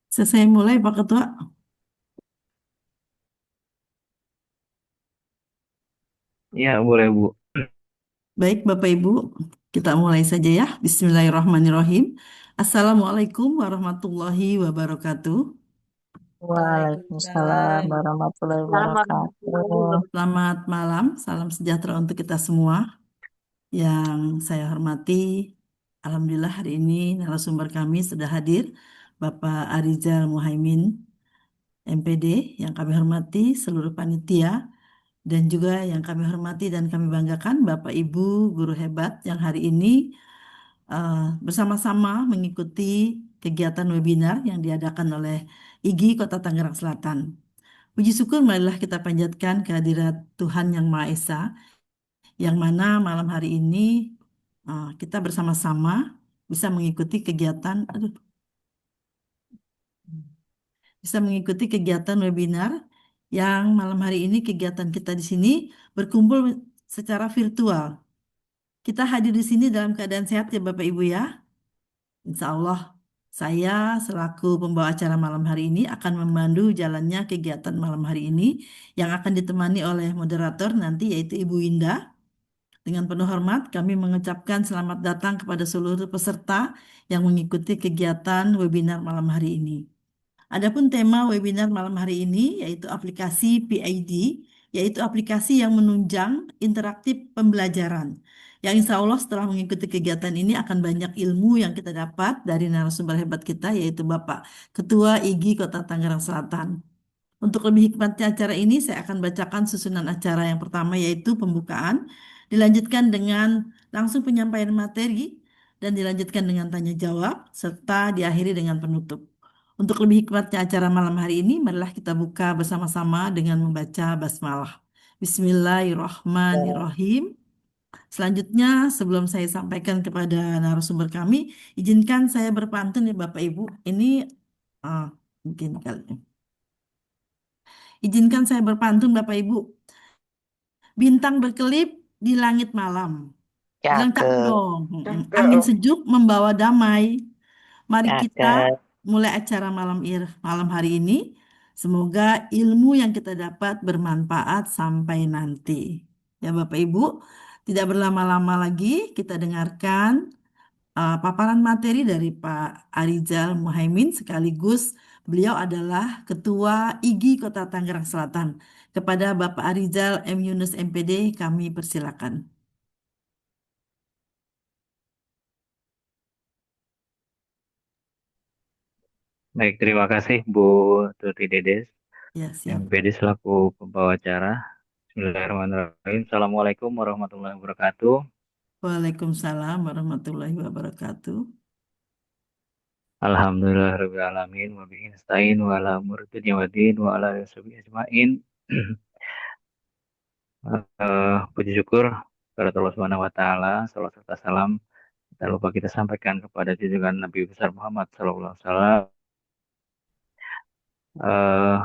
Selesai mulai Pak Ketua. Ya, boleh Bu. Baik Bapak Ibu, kita mulai saja ya. Bismillahirrahmanirrahim. Assalamualaikum warahmatullahi wabarakatuh. Waalaikumsalam warahmatullahi wabarakatuh. Selamat malam, salam sejahtera untuk kita semua. Yang saya hormati, Alhamdulillah hari ini narasumber kami sudah hadir, Bapak Arizal Muhaimin, MPD, yang kami hormati seluruh panitia, dan juga yang kami hormati dan kami banggakan Bapak Ibu guru hebat yang hari ini eh, bersama-sama mengikuti kegiatan webinar yang diadakan oleh IGI Kota Tangerang Selatan. Puji syukur marilah kita panjatkan kehadirat Tuhan Yang Maha Esa, yang mana malam hari ini kita bersama-sama bisa mengikuti kegiatan, bisa mengikuti kegiatan webinar yang malam hari ini kegiatan kita di sini berkumpul secara virtual. Kita hadir di sini dalam keadaan sehat ya Bapak Ibu ya. Insya Allah saya selaku pembawa acara malam hari ini akan memandu jalannya kegiatan malam hari ini yang akan ditemani oleh moderator nanti yaitu Ibu Winda. Dengan penuh hormat kami mengucapkan selamat datang kepada seluruh peserta yang mengikuti kegiatan webinar malam hari ini. Adapun tema webinar malam hari ini yaitu aplikasi PID, yaitu aplikasi yang menunjang interaktif pembelajaran. Yang insya Allah setelah mengikuti kegiatan ini akan banyak ilmu yang kita dapat dari narasumber hebat kita yaitu Bapak Ketua IGI Kota Tangerang Selatan. Untuk lebih hikmatnya acara ini, saya akan bacakan susunan acara yang pertama yaitu pembukaan, dilanjutkan dengan langsung penyampaian materi, dan dilanjutkan dengan tanya jawab, serta diakhiri dengan penutup. Untuk lebih hikmatnya acara malam hari ini, marilah kita buka bersama-sama dengan membaca basmalah. Bismillahirrahmanirrahim. Selanjutnya, sebelum saya sampaikan kepada narasumber kami, izinkan saya berpantun ya Bapak Ibu. Ini ah, mungkin kali. Izinkan saya berpantun Bapak Ibu. Bintang berkelip di langit malam. Bilang cak Cakep, dong. Angin sejuk membawa damai. Mari kita cakep. mulai acara malam hari ini. Semoga ilmu yang kita dapat bermanfaat sampai nanti. Ya Bapak Ibu, tidak berlama-lama lagi kita dengarkan paparan materi dari Pak Arizal Muhaimin sekaligus beliau adalah Ketua IGI Kota Tangerang Selatan. Kepada Bapak Arizal M. Yunus MPD kami persilakan. Baik, terima kasih Bu Tuti Dedes, Ya, yang siap. PD selaku pembawa acara. Bismillahirrahmanirrahim. Assalamualaikum warahmatullahi wabarakatuh. Waalaikumsalam warahmatullahi wabarakatuh. Alhamdulillahirabbil alamin wa bihi nasta'in wa ala umuri dunya waddin wa ala alihi washabihi ajmain. Puji syukur kepada Allah Subhanahu wa taala, salawat serta salam tak lupa kita sampaikan kepada junjungan Nabi besar Muhammad sallallahu alaihi wasallam. Eh,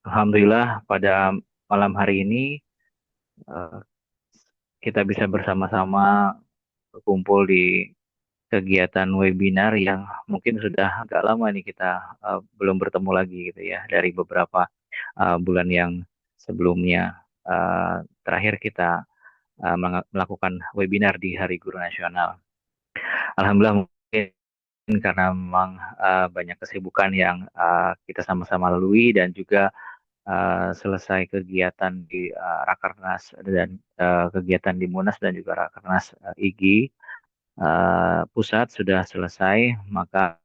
Alhamdulillah pada malam hari ini eh, kita bisa bersama-sama berkumpul di kegiatan webinar yang mungkin sudah agak lama nih kita belum bertemu lagi gitu ya dari beberapa bulan yang sebelumnya. Terakhir kita melakukan webinar di Hari Guru Nasional. Alhamdulillah mungkin karena memang banyak kesibukan yang kita sama-sama lalui dan juga selesai kegiatan di Rakernas dan kegiatan di Munas dan juga Rakernas IGI pusat sudah selesai, maka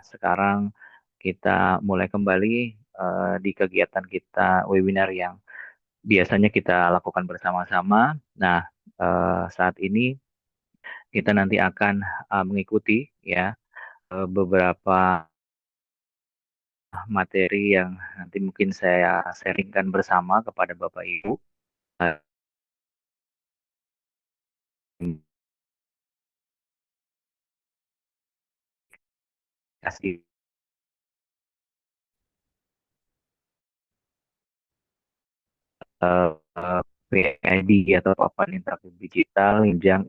sekarang kita mulai kembali di kegiatan kita webinar yang biasanya kita lakukan bersama-sama. Nah, saat ini kita nanti akan mengikuti ya beberapa materi yang nanti mungkin saya sharingkan bersama kepada Bapak Ibu. Eh, Kasih PID atau papan interaktif digital yang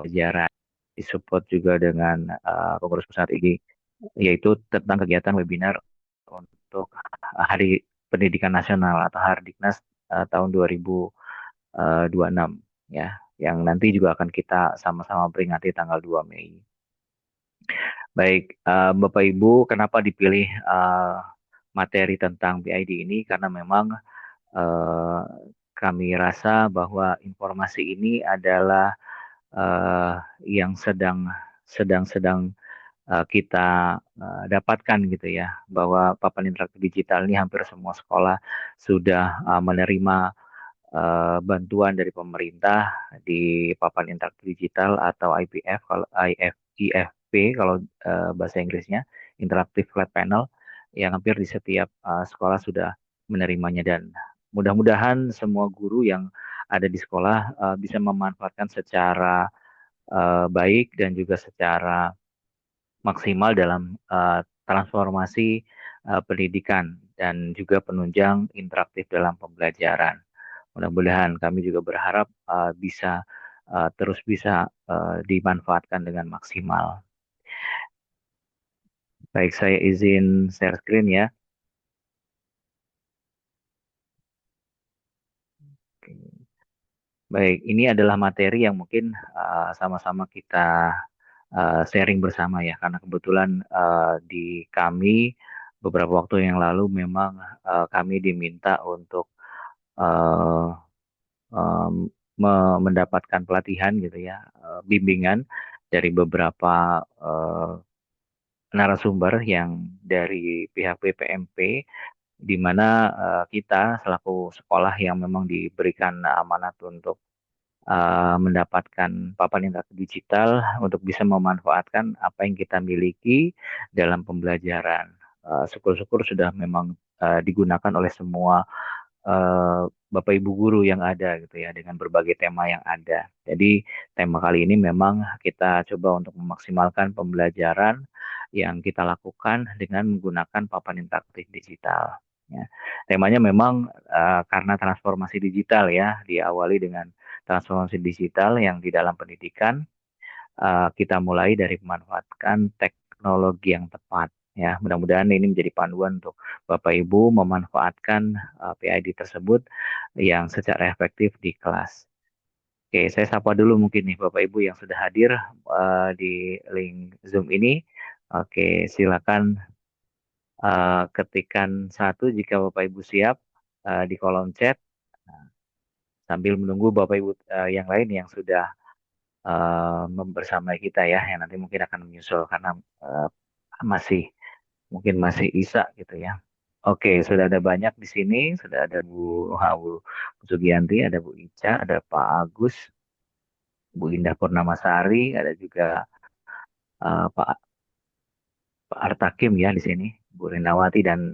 sejarah disupport juga dengan pengurus pusat ini. yaitu tentang kegiatan webinar untuk Hari Pendidikan Nasional atau Hardiknas tahun 2026 ya, yang nanti juga akan kita sama-sama peringati tanggal 2 Mei. Baik, Bapak Ibu, kenapa dipilih materi tentang BID ini? Karena memang eh, kami rasa bahwa informasi ini adalah eh, yang sedang kita dapatkan gitu ya, bahwa papan interaktif digital ini hampir semua sekolah sudah menerima bantuan dari pemerintah di papan interaktif digital atau IPF kalau IFP kalau bahasa Inggrisnya, Interactive Flat Panel, yang hampir di setiap sekolah sudah menerimanya, dan mudah-mudahan semua guru yang ada di sekolah bisa memanfaatkan secara baik dan juga secara maksimal dalam transformasi pendidikan dan juga penunjang interaktif dalam pembelajaran. Mudah-mudahan kami juga berharap bisa terus bisa dimanfaatkan dengan maksimal. Baik, saya izin share screen ya. Baik, ini adalah materi yang mungkin sama-sama kita sharing bersama ya, karena kebetulan di kami beberapa waktu yang lalu memang kami diminta untuk eh, em, mendapatkan pelatihan gitu ya, bimbingan dari beberapa narasumber yang dari pihak BPMP, di mana kita selaku sekolah yang memang diberikan amanat untuk mendapatkan papan interaktif digital untuk bisa memanfaatkan apa yang kita miliki dalam pembelajaran. Syukur-syukur sudah memang digunakan oleh semua eh, Bapak Ibu guru yang ada gitu ya, dengan berbagai tema yang ada. Jadi tema kali ini memang kita coba untuk memaksimalkan pembelajaran yang kita lakukan dengan menggunakan papan interaktif digital. Ya. Temanya memang karena transformasi digital ya, diawali dengan transformasi digital yang di dalam pendidikan kita mulai dari memanfaatkan teknologi yang tepat. Ya, mudah-mudahan ini menjadi panduan untuk Bapak Ibu memanfaatkan PID tersebut yang secara efektif di kelas. Oke, saya sapa dulu mungkin nih Bapak Ibu yang sudah hadir di link Zoom ini. Oke, silakan ketikkan satu jika Bapak Ibu siap di kolom chat. Nah, sambil menunggu Bapak Ibu yang lain yang sudah bersama kita ya, yang nanti mungkin akan menyusul karena eh, masih mungkin masih Isa gitu ya. Oke, sudah ada banyak di sini, sudah ada Bu Sugianti, ada Bu Ica, ada Pak Agus, Bu Indah Purnamasari, ada juga Pak Artakim ya di sini, Bu Rindawati dan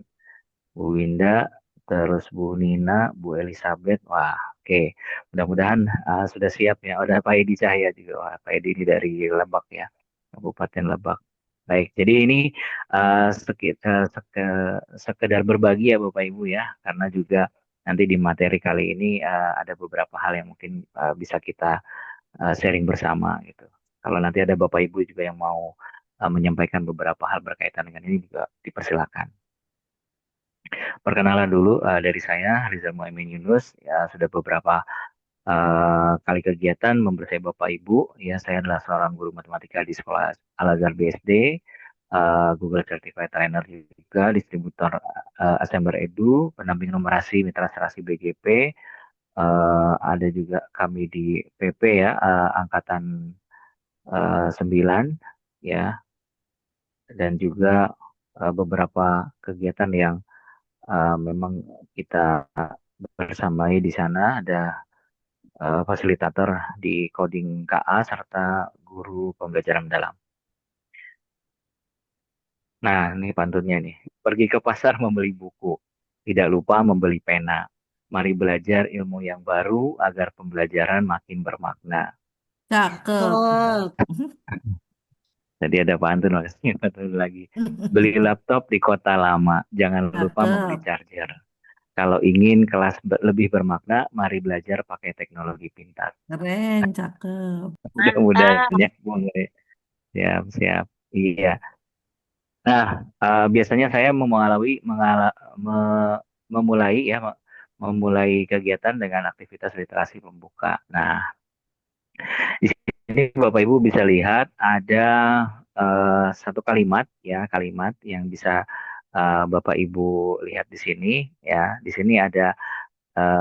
Bu Winda, terus Bu Nina, Bu Elizabeth. Wah, oke. Mudah-mudahan sudah siap ya. Ada Pak Edi Cahya juga. Wah, Pak Edi ini dari Lebak ya, Kabupaten Lebak. Baik, jadi ini sekedar berbagi ya Bapak Ibu ya, karena juga nanti di materi kali ini ada beberapa hal yang mungkin bisa kita sharing bersama gitu. Kalau nanti ada Bapak Ibu juga yang mau menyampaikan beberapa hal berkaitan dengan ini juga dipersilakan. Perkenalan dulu dari saya, Rizal Muhammad Yunus. Ya, sudah beberapa kali kegiatan membersama Bapak Ibu. Ya, saya adalah seorang guru matematika di sekolah Al-Azhar BSD, Google Certified Trainer juga, distributor Assembler Edu, pendamping numerasi mitra serasi BGP. Ada juga kami di PP ya, angkatan 9 ya, dan juga beberapa kegiatan yang memang kita bersamai di sana. Ada fasilitator di coding KA serta guru pembelajaran mendalam. Nah, ini pantunnya nih. Pergi ke pasar membeli buku. Tidak lupa membeli pena. Mari belajar ilmu yang baru agar pembelajaran makin bermakna. Cakep. Jadi ada pantun makasih pantun lagi. Beli laptop di kota lama. Jangan lupa membeli Cakep. charger. Kalau ingin kelas lebih bermakna, mari belajar pakai teknologi pintar. Keren, cakep. Mudah-mudahan Mantap. ya, Bung. Siap, siap. Iya. Nah, biasanya saya memulai ya, memulai kegiatan dengan aktivitas literasi pembuka. Nah, di sini Bapak Ibu bisa lihat ada satu kalimat ya, kalimat yang bisa Bapak Ibu lihat di sini ya. Di sini ada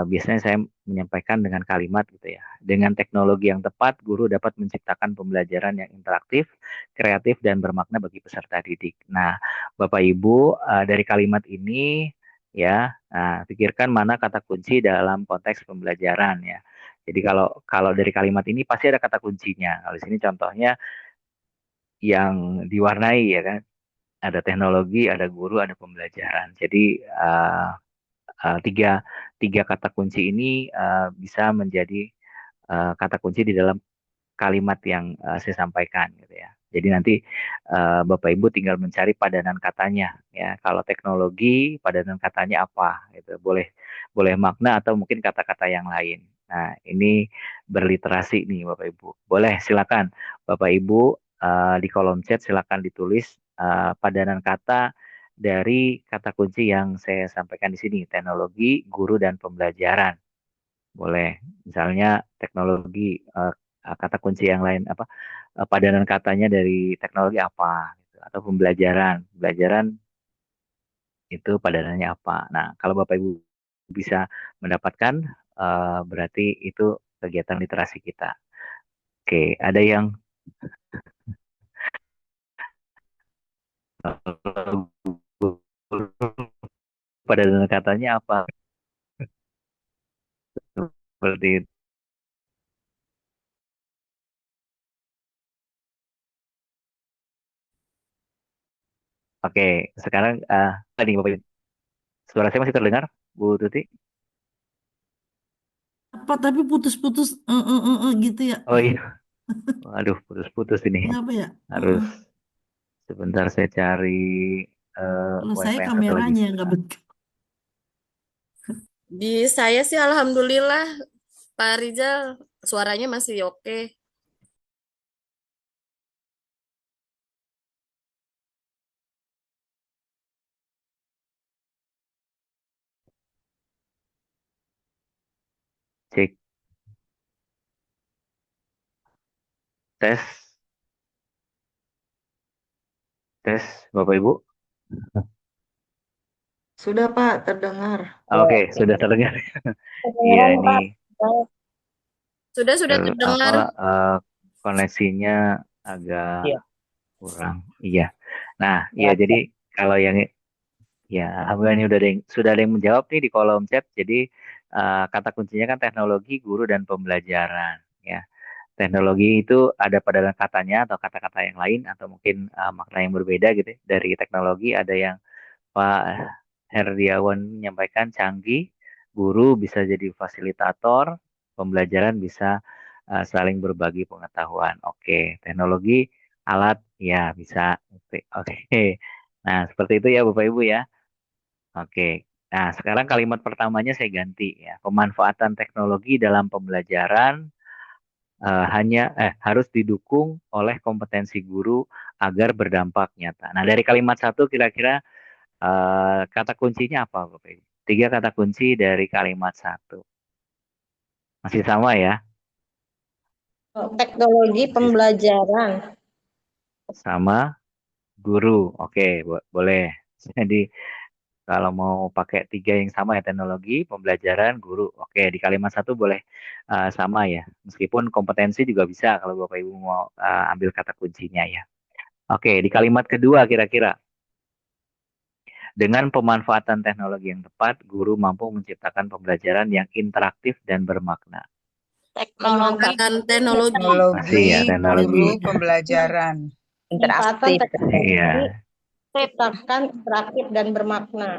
biasanya saya menyampaikan dengan kalimat gitu ya. Dengan teknologi yang tepat, guru dapat menciptakan pembelajaran yang interaktif, kreatif, dan bermakna bagi peserta didik. Nah, Bapak Ibu, dari kalimat ini ya, pikirkan mana kata kunci dalam konteks pembelajaran ya. Jadi kalau kalau dari kalimat ini pasti ada kata kuncinya. Kalau di sini contohnya yang diwarnai ya kan, ada teknologi, ada guru, ada pembelajaran. Jadi tiga tiga kata kunci ini bisa menjadi kata kunci di dalam kalimat yang saya sampaikan gitu ya. Jadi nanti Bapak Ibu tinggal mencari padanan katanya ya. Kalau teknologi padanan katanya apa gitu. Boleh boleh makna atau mungkin kata-kata yang lain. Nah, ini berliterasi nih Bapak Ibu. Boleh silakan Bapak Ibu di kolom chat silakan ditulis padanan kata dari kata kunci yang saya sampaikan di sini, teknologi, guru dan pembelajaran. Boleh. Misalnya teknologi kata kunci yang lain apa padanan katanya dari teknologi apa gitu. Atau pembelajaran. Pembelajaran itu padanannya apa. Nah, kalau Bapak Ibu bisa mendapatkan berarti itu kegiatan literasi kita. Oke, ada yang padanan katanya apa? Seperti itu. Oke, sekarang tadi Bapak Ibu, suara saya masih terdengar, Bu Tuti? Apa tapi putus-putus gitu ya. Oh iya, aduh putus-putus ini. Kenapa ya? Harus sebentar saya cari Kalau saya WiFi yang satu lagi. kameranya yang nggak betul. Di saya sih alhamdulillah Pak Rizal suaranya masih oke. Cek tes tes Bapak Ibu. Sudah Pak, terdengar. Oke, sudah terdengar. Iya Kedengeran, ini Pak. Sudah apa terdengar. koneksinya agak Iya. kurang. Iya. Nah, iya Ya, jadi kalau yang ya alhamdulillah ini sudah ada yang menjawab nih di kolom chat. Jadi kata kuncinya kan teknologi, guru dan pembelajaran. Ya, teknologi itu ada pada katanya atau kata-kata yang lain atau mungkin makna yang berbeda gitu ya. Dari teknologi ada yang Pak Herdiawan menyampaikan canggih, guru bisa jadi fasilitator, pembelajaran bisa saling berbagi pengetahuan. Oke, teknologi, alat, ya bisa. Oke, oke. Nah, seperti itu ya Bapak Ibu ya. Oke. Nah, sekarang kalimat pertamanya saya ganti ya. Pemanfaatan teknologi dalam pembelajaran harus didukung oleh kompetensi guru agar berdampak nyata. Nah, dari kalimat satu kira-kira kata kuncinya apa, Bapak Ibu? Tiga kata kunci dari kalimat satu. Masih sama ya? teknologi Masih pembelajaran. sama guru. Oke, boleh. Jadi kalau mau pakai tiga yang sama ya, teknologi, pembelajaran, guru. Oke, di kalimat satu boleh sama ya. Meskipun kompetensi juga bisa kalau Bapak Ibu mau ambil kata kuncinya ya. Oke, di kalimat kedua kira-kira. Dengan pemanfaatan teknologi yang tepat, guru mampu menciptakan pembelajaran yang interaktif dan bermakna. Pemanfaatan teknologi. Masih Teknologi ya, guru teknologi. pembelajaran. Pemanfaatan Interaktif. Iya, teknologi menciptakan interaktif dan bermakna.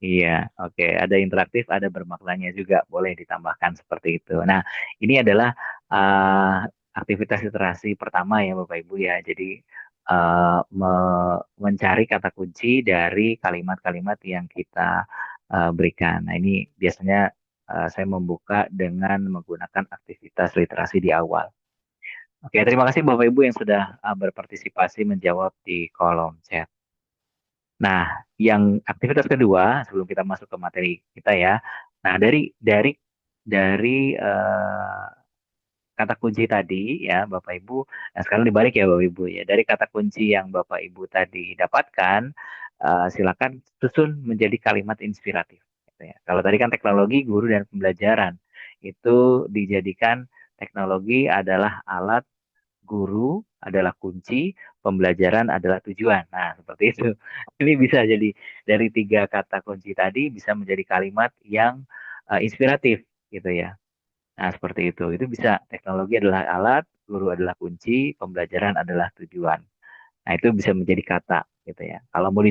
iya. Oke, ada interaktif, ada bermaknanya juga. Boleh ditambahkan seperti itu. Nah, ini adalah aktivitas literasi pertama ya, Bapak Ibu ya. Jadi, mencari kata kunci dari kalimat-kalimat yang kita berikan. Nah, ini biasanya saya membuka dengan menggunakan aktivitas literasi di awal. Oke, terima kasih Bapak Ibu yang sudah berpartisipasi menjawab di kolom chat. Nah, yang aktivitas kedua sebelum kita masuk ke materi kita ya. Nah, dari kata kunci tadi ya Bapak Ibu. Nah, sekarang dibalik ya Bapak Ibu ya. Dari kata kunci yang Bapak Ibu tadi dapatkan, silakan susun menjadi kalimat inspiratif. Gitu ya. Kalau tadi kan teknologi, guru dan pembelajaran itu dijadikan teknologi adalah alat, guru adalah kunci, pembelajaran adalah tujuan. Nah, seperti itu. Ini bisa jadi dari tiga kata kunci tadi bisa menjadi kalimat yang inspiratif gitu ya. Nah, seperti itu. Itu bisa teknologi adalah alat, guru adalah kunci, pembelajaran adalah tujuan. Nah, itu bisa menjadi kata gitu ya. Kalau mau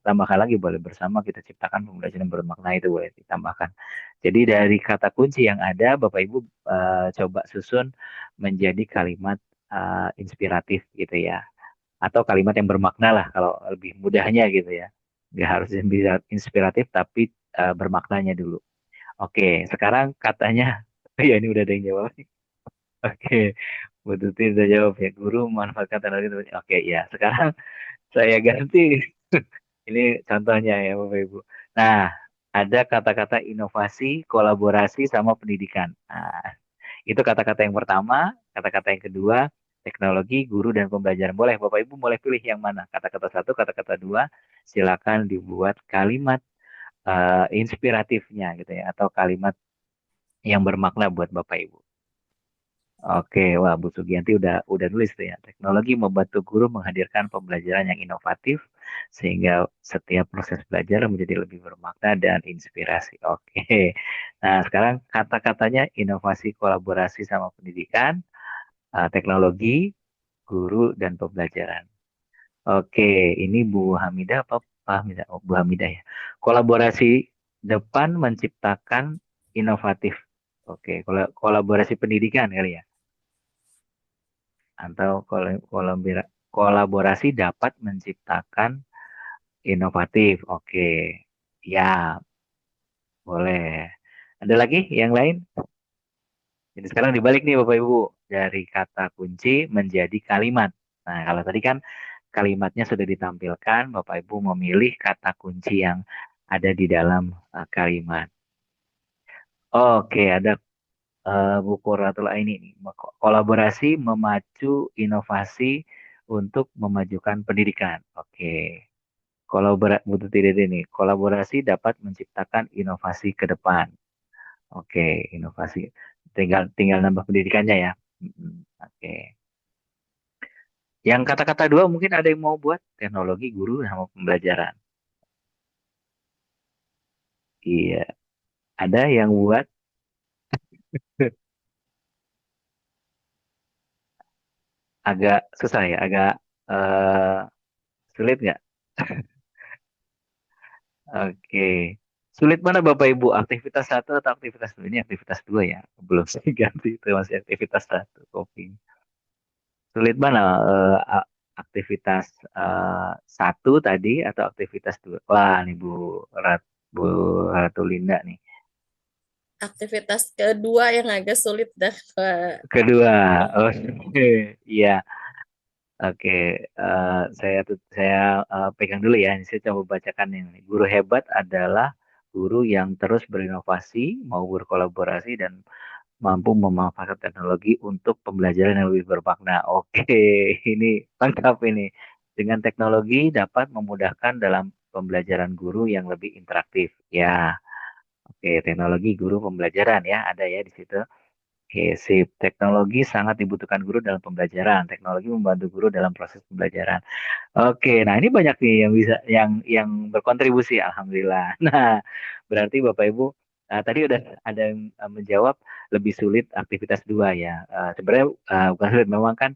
tambahkan lagi boleh bersama kita ciptakan pembelajaran bermakna itu boleh ditambahkan. Jadi dari kata kunci yang ada Bapak Ibu coba susun menjadi kalimat inspiratif gitu ya. Atau kalimat yang bermakna lah kalau lebih mudahnya gitu ya. Nggak harus inspiratif tapi bermaknanya dulu. Oke, sekarang katanya, ya ini udah ada yang jawab. Oke, Bu Tuti udah jawab ya. Guru memanfaatkan teknologi. Oke, ya. Sekarang saya ganti. Ini contohnya ya Bapak Ibu. Nah, ada kata-kata inovasi, kolaborasi, sama pendidikan. Nah, itu kata-kata yang pertama, kata-kata yang kedua, teknologi, guru, dan pembelajaran. Boleh, Bapak Ibu boleh pilih yang mana? Kata-kata satu, kata-kata dua, silakan dibuat kalimat inspiratifnya gitu ya, atau kalimat yang bermakna buat Bapak Ibu. Oke, wah Bu Sugianti udah nulis tuh ya. Teknologi membantu guru menghadirkan pembelajaran yang inovatif sehingga setiap proses belajar menjadi lebih bermakna dan inspirasi. Oke. Nah, sekarang kata-katanya inovasi, kolaborasi sama pendidikan, teknologi, guru dan pembelajaran. Oke, ini Bu Hamidah apa Pak Hamidah? Oh, Bu Hamidah ya. Kolaborasi depan menciptakan inovatif. Oke, kolaborasi pendidikan kali ya. Atau kolaborasi dapat menciptakan inovatif. Oke, ya boleh. Ada lagi yang lain? Jadi sekarang dibalik nih Bapak Ibu dari kata kunci menjadi kalimat. Nah, kalau tadi kan kalimatnya sudah ditampilkan, Bapak Ibu memilih kata kunci yang ada di dalam kalimat. Oke, ada buku Ratul ini nih. Kolaborasi memacu inovasi untuk memajukan pendidikan. Oke. Butuh tidak ini. Kolaborasi dapat menciptakan inovasi ke depan. Oke, inovasi. Tinggal tinggal nambah pendidikannya ya. Oke. Yang kata-kata dua mungkin ada yang mau buat teknologi, guru, sama pembelajaran. Iya. Ada yang buat agak susah ya, agak eh, sulit nggak? Oke. Sulit mana Bapak Ibu? Aktivitas satu atau aktivitas dua? Ini aktivitas dua ya. Belum saya ganti itu masih aktivitas satu. Kopi. Sulit mana aktivitas satu tadi atau aktivitas dua? Wah, nih Bu Ratu Linda nih. Aktivitas kedua yang agak sulit dah, Pak. Kedua, oke, iya, oke. Saya pegang dulu ya. Ini saya coba bacakan ini. Guru hebat adalah guru yang terus berinovasi, mau berkolaborasi dan mampu memanfaatkan teknologi untuk pembelajaran yang lebih bermakna. Oke, ini lengkap ini. Dengan teknologi dapat memudahkan dalam pembelajaran guru yang lebih interaktif. Ya, oke, teknologi guru pembelajaran ya, ada ya di situ. Oke, sip. Teknologi sangat dibutuhkan guru dalam pembelajaran. Teknologi membantu guru dalam proses pembelajaran. Oke, nah ini banyak nih yang bisa yang berkontribusi, alhamdulillah. Nah, berarti Bapak Ibu tadi udah ada yang menjawab lebih sulit aktivitas dua ya. Sebenarnya bukan sulit, memang kan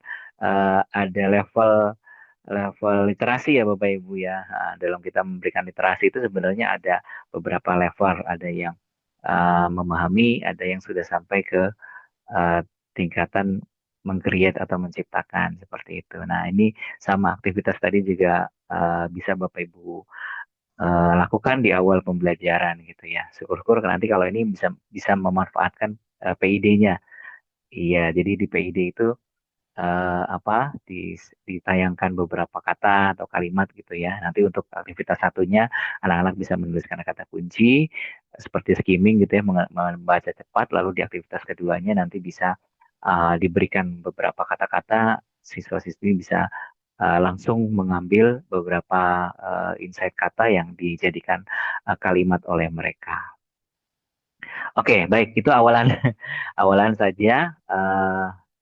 ada level level literasi ya Bapak Ibu ya. Dalam kita memberikan literasi itu sebenarnya ada beberapa level, ada yang memahami, ada yang sudah sampai ke eh, tingkatan mengcreate atau menciptakan seperti itu. Nah, ini sama aktivitas tadi juga bisa Bapak Ibu lakukan di awal pembelajaran gitu ya. Syukur-syukur nanti kalau ini bisa bisa memanfaatkan PID-nya. Iya, jadi di PID itu ditayangkan beberapa kata atau kalimat gitu ya. Nanti untuk aktivitas satunya anak-anak bisa menuliskan kata kunci seperti skimming gitu ya, membaca cepat. Lalu di aktivitas keduanya nanti bisa diberikan beberapa kata-kata, siswa-siswi bisa langsung mengambil beberapa insight kata yang dijadikan kalimat oleh mereka. Oke, baik, itu awalan awalan saja.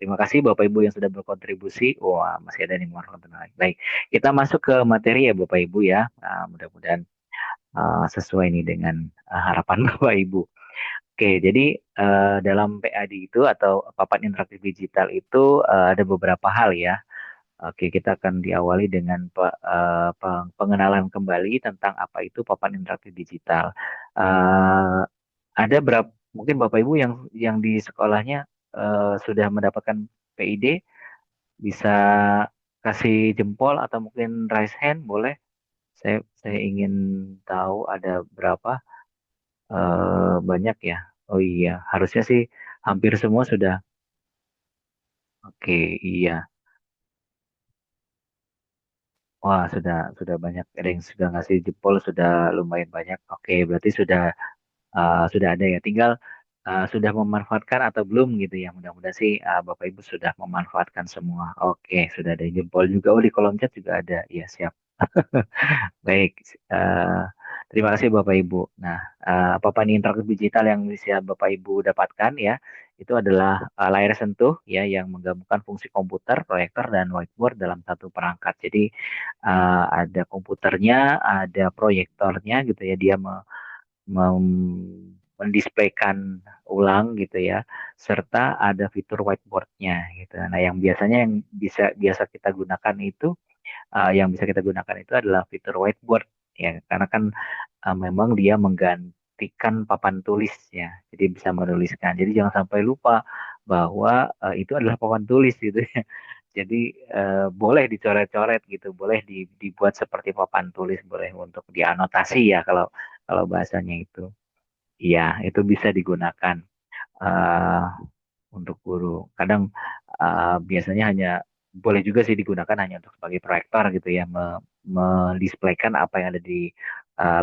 Terima kasih Bapak Ibu yang sudah berkontribusi. Wah, masih ada nih warahmatullahi. Baik, kita masuk ke materi ya Bapak Ibu ya. Mudah-mudahan sesuai nih dengan harapan Bapak Ibu. Oke, jadi dalam PAD itu atau papan interaktif digital itu ada beberapa hal ya. Oke, kita akan diawali dengan pengenalan kembali tentang apa itu papan interaktif digital. Eh, ada berapa mungkin Bapak Ibu yang di sekolahnya sudah mendapatkan PID bisa kasih jempol atau mungkin raise hand boleh. Saya ingin tahu ada berapa banyak ya. Oh iya, harusnya sih hampir semua sudah. Oke, iya. Wah, sudah banyak. Ada yang sudah ngasih jempol sudah lumayan banyak. Oke, berarti sudah ada ya. Tinggal sudah memanfaatkan atau belum gitu ya. Mudah-mudahan sih Bapak Ibu sudah memanfaatkan semua. Oke, sudah ada yang jempol juga. Oh, di kolom chat juga ada. Iya, siap. Baik, eh, terima kasih Bapak Ibu. Nah, papan interaktif digital yang bisa Bapak Ibu dapatkan ya, itu adalah layar sentuh ya yang menggabungkan fungsi komputer, proyektor, dan whiteboard dalam satu perangkat. Jadi ada komputernya, ada proyektornya gitu ya, dia mendisplaykan ulang gitu ya, serta ada fitur whiteboardnya gitu. Nah, yang biasanya yang biasa kita gunakan itu adalah fitur whiteboard ya karena kan memang dia menggantikan papan tulis ya jadi bisa menuliskan jadi jangan sampai lupa bahwa itu adalah papan tulis gitu ya jadi boleh dicoret-coret gitu boleh dibuat seperti papan tulis boleh untuk dianotasi ya kalau kalau bahasanya itu iya itu bisa digunakan eh, untuk guru. Kadang biasanya hanya boleh juga sih digunakan hanya untuk sebagai proyektor gitu ya, mendisplaykan apa yang ada di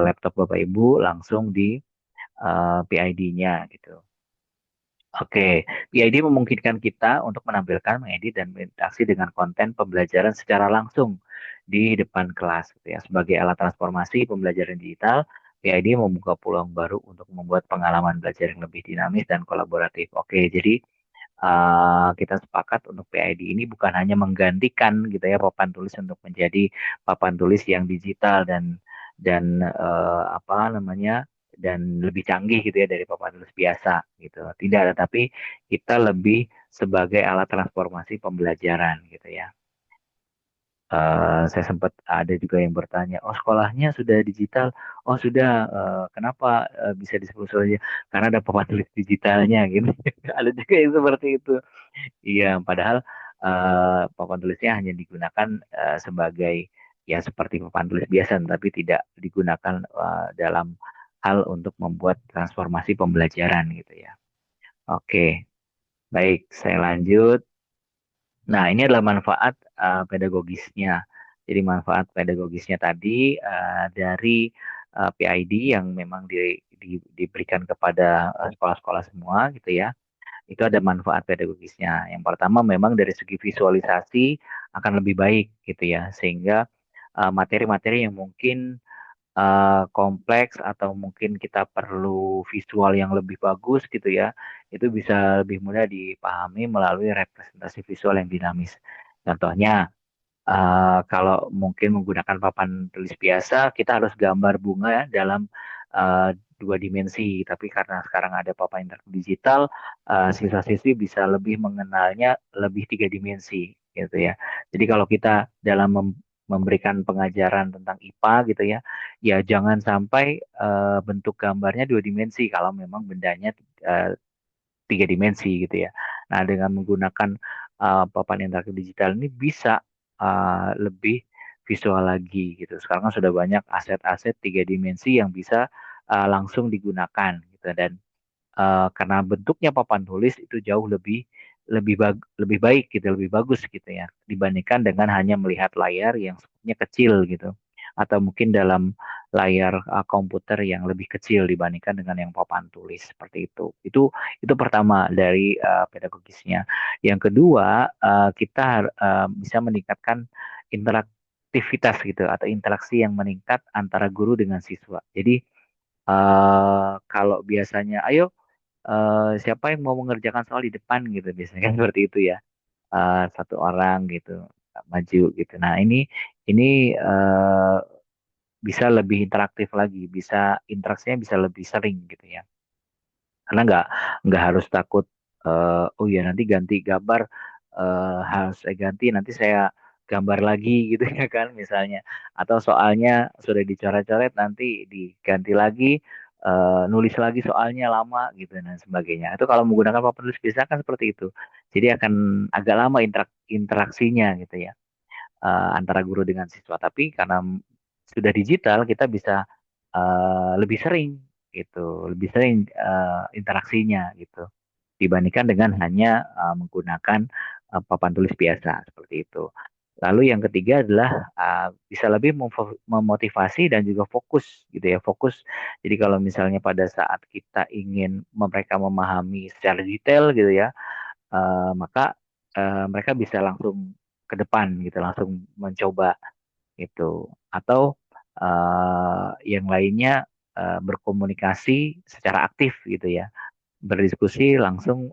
laptop Bapak Ibu langsung di PID-nya gitu. Oke, PID memungkinkan kita untuk menampilkan, mengedit, dan berinteraksi dengan konten pembelajaran secara langsung di depan kelas. Gitu ya. Sebagai alat transformasi pembelajaran digital, PID membuka peluang baru untuk membuat pengalaman belajar yang lebih dinamis dan kolaboratif. Oke, jadi kita sepakat untuk PID ini bukan hanya menggantikan gitu ya papan tulis untuk menjadi papan tulis yang digital dan apa namanya dan lebih canggih gitu ya dari papan tulis biasa gitu. Tidak, tetapi kita lebih sebagai alat transformasi pembelajaran gitu ya. Saya sempat ada juga yang bertanya, oh sekolahnya sudah digital, oh sudah, kenapa bisa disebut saja? Karena ada papan tulis digitalnya gitu. Ada juga yang seperti itu. Iya, padahal papan tulisnya hanya digunakan sebagai ya seperti papan tulis biasa, tapi tidak digunakan dalam hal untuk membuat transformasi pembelajaran gitu ya. Oke, baik, saya lanjut. Nah, ini adalah manfaat pedagogisnya. Jadi manfaat pedagogisnya tadi dari PID yang memang diberikan kepada sekolah-sekolah semua gitu ya itu ada manfaat pedagogisnya. Yang pertama memang dari segi visualisasi akan lebih baik gitu ya, sehingga materi-materi yang mungkin kompleks atau mungkin kita perlu visual yang lebih bagus gitu ya, itu bisa lebih mudah dipahami melalui representasi visual yang dinamis. Contohnya, kalau mungkin menggunakan papan tulis biasa, kita harus gambar bunga ya dalam uh, dua dimensi. Tapi karena sekarang ada papan interaktif digital, siswa-siswi bisa lebih mengenalnya lebih tiga dimensi, gitu ya. Jadi kalau kita dalam memberikan pengajaran tentang IPA gitu ya, ya jangan sampai bentuk gambarnya dua dimensi kalau memang bendanya uh, tiga dimensi gitu ya. Nah, dengan menggunakan papan interaktif digital ini bisa lebih visual lagi gitu. Sekarang kan sudah banyak aset-aset tiga dimensi yang bisa langsung digunakan gitu dan karena bentuknya papan tulis itu jauh lebih lebih baik gitu, lebih bagus gitu ya, dibandingkan dengan hanya melihat layar yang speknya kecil gitu, atau mungkin dalam layar komputer yang lebih kecil dibandingkan dengan yang papan tulis seperti itu. Itu pertama dari pedagogisnya. Yang kedua, kita bisa meningkatkan interaktivitas gitu atau interaksi yang meningkat antara guru dengan siswa. Jadi kalau biasanya, ayo siapa yang mau mengerjakan soal di depan gitu, biasanya kan seperti itu ya. Satu orang gitu maju gitu. Nah ini bisa lebih interaktif lagi, bisa interaksinya bisa lebih sering gitu ya. Karena nggak harus takut, oh ya nanti ganti gambar, harus saya ganti nanti saya gambar lagi gitu ya kan misalnya, atau soalnya sudah dicoret-coret nanti diganti lagi, nulis lagi soalnya lama gitu dan sebagainya. Itu kalau menggunakan papan tulis biasa kan seperti itu, jadi akan agak lama interaksinya gitu ya, antara guru dengan siswa. Tapi karena sudah digital, kita bisa lebih sering gitu, lebih sering interaksinya gitu, dibandingkan dengan hanya menggunakan papan tulis biasa seperti itu. Lalu yang ketiga adalah bisa lebih memotivasi dan juga fokus gitu ya, fokus. Jadi kalau misalnya pada saat kita ingin mereka memahami secara detail gitu ya, maka mereka bisa langsung ke depan gitu, langsung mencoba itu. Atau yang lainnya berkomunikasi secara aktif gitu ya, berdiskusi langsung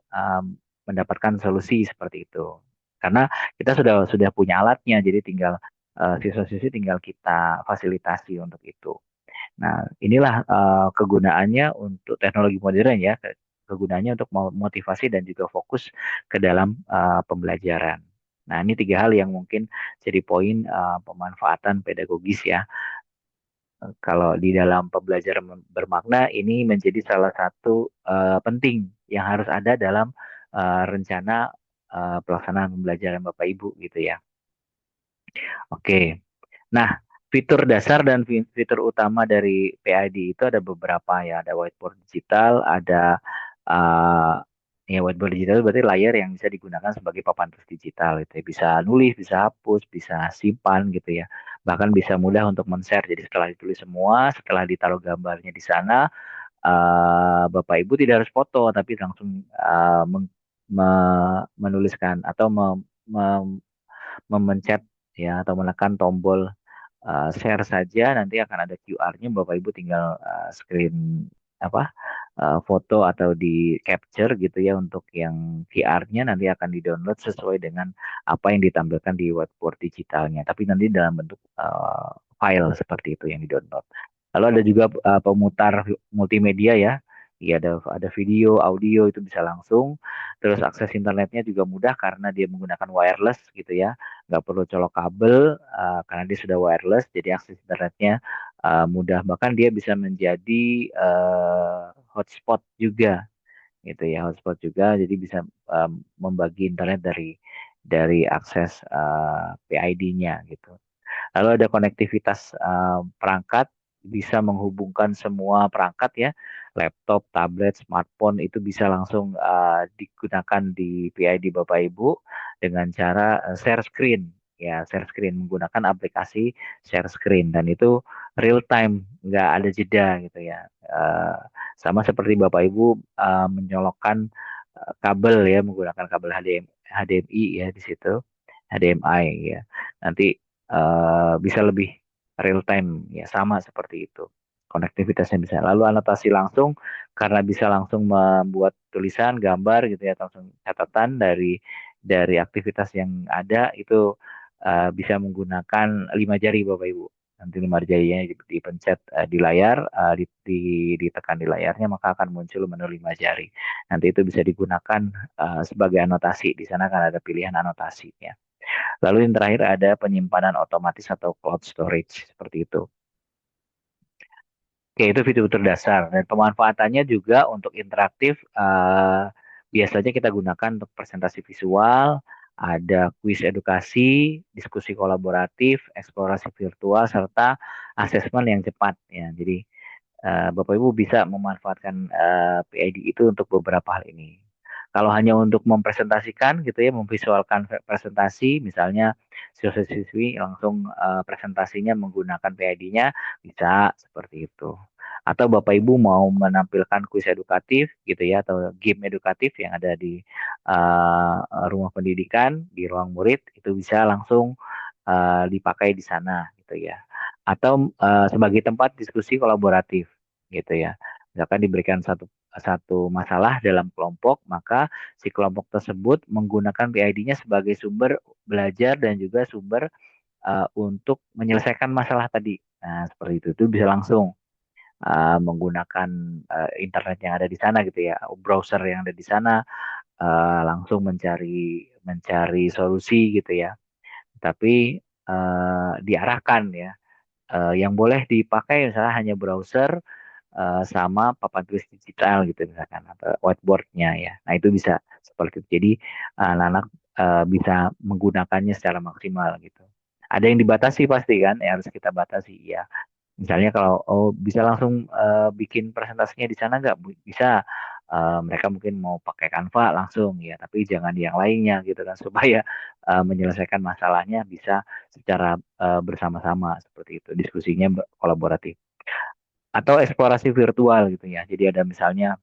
mendapatkan solusi seperti itu. Karena kita sudah punya alatnya, jadi tinggal siswa-siswi tinggal kita fasilitasi untuk itu. Nah, inilah kegunaannya untuk teknologi modern ya, kegunaannya untuk motivasi dan juga fokus ke dalam pembelajaran. Nah, ini tiga hal yang mungkin jadi poin pemanfaatan pedagogis ya. Kalau di dalam pembelajaran bermakna ini menjadi salah satu penting yang harus ada dalam rencana pelaksanaan pembelajaran Bapak Ibu gitu ya. Oke. Nah, fitur dasar dan fitur utama dari PID itu ada beberapa ya. Ada whiteboard digital, ada uh, ya whiteboard digital berarti layar yang bisa digunakan sebagai papan tulis digital gitu ya. Bisa nulis, bisa hapus, bisa simpan gitu ya. Bahkan bisa mudah untuk men-share. Jadi setelah ditulis semua, setelah ditaruh gambarnya di sana, Bapak Ibu tidak harus foto, tapi langsung menuliskan atau memencet ya atau menekan tombol share saja, nanti akan ada QR-nya, Bapak Ibu tinggal screen apa foto atau di capture gitu ya untuk yang QR-nya, nanti akan di-download sesuai dengan apa yang ditampilkan di whiteboard digitalnya, tapi nanti dalam bentuk file seperti itu yang di-download. Lalu ada juga pemutar multimedia ya. Iya, ada video, audio itu bisa langsung. Terus akses internetnya juga mudah karena dia menggunakan wireless gitu ya, nggak perlu colok kabel karena dia sudah wireless, jadi akses internetnya mudah. Bahkan dia bisa menjadi hotspot juga gitu ya, hotspot juga, jadi bisa membagi internet dari akses PID-nya gitu. Lalu ada konektivitas perangkat, bisa menghubungkan semua perangkat ya, laptop, tablet, smartphone itu bisa langsung digunakan di PID Bapak Ibu dengan cara share screen. Ya, share screen menggunakan aplikasi share screen dan itu real time, nggak ada jeda gitu ya. Sama seperti Bapak Ibu menyolokkan kabel ya, menggunakan kabel HDMI ya di situ, HDMI ya. Nanti bisa lebih real time ya, sama seperti itu konektivitasnya bisa. Lalu anotasi langsung karena bisa langsung membuat tulisan gambar gitu ya, langsung catatan dari aktivitas yang ada itu bisa menggunakan 5 jari Bapak Ibu. Nanti 5 jarinya dipencet di layar, ditekan di layarnya, maka akan muncul menu 5 jari. Nanti itu bisa digunakan sebagai anotasi. Di sana kan ada pilihan anotasi ya. Lalu yang terakhir ada penyimpanan otomatis atau cloud storage seperti itu. Oke, itu fitur dasar dan pemanfaatannya juga untuk interaktif. Biasanya kita gunakan untuk presentasi visual, ada kuis edukasi, diskusi kolaboratif, eksplorasi virtual, serta asesmen yang cepat ya. Jadi Bapak Ibu bisa memanfaatkan PID itu untuk beberapa hal ini. Kalau hanya untuk mempresentasikan gitu ya, memvisualkan presentasi, misalnya siswa-siswi langsung presentasinya menggunakan PID-nya, bisa seperti itu. Atau Bapak Ibu mau menampilkan kuis edukatif gitu ya, atau game edukatif yang ada di rumah pendidikan, di ruang murid, itu bisa langsung dipakai di sana gitu ya. Atau sebagai tempat diskusi kolaboratif gitu ya. Misalkan diberikan satu satu masalah dalam kelompok, maka si kelompok tersebut menggunakan PID-nya sebagai sumber belajar dan juga sumber untuk menyelesaikan masalah tadi. Nah, seperti itu bisa langsung menggunakan internet yang ada di sana gitu ya, browser yang ada di sana, langsung mencari mencari solusi gitu ya. Tapi diarahkan ya. Yang boleh dipakai misalnya hanya browser sama papan tulis digital gitu misalkan atau whiteboardnya ya. Nah itu bisa seperti itu. Jadi anak-anak bisa menggunakannya secara maksimal gitu. Ada yang dibatasi pasti kan, yang harus kita batasi ya. Misalnya kalau bisa langsung bikin presentasinya di sana nggak? Bisa. Mereka mungkin mau pakai Canva langsung ya, tapi jangan yang lainnya gitu kan supaya menyelesaikan masalahnya bisa secara bersama-sama seperti itu. Diskusinya kolaboratif atau eksplorasi virtual gitu ya. Jadi ada misalnya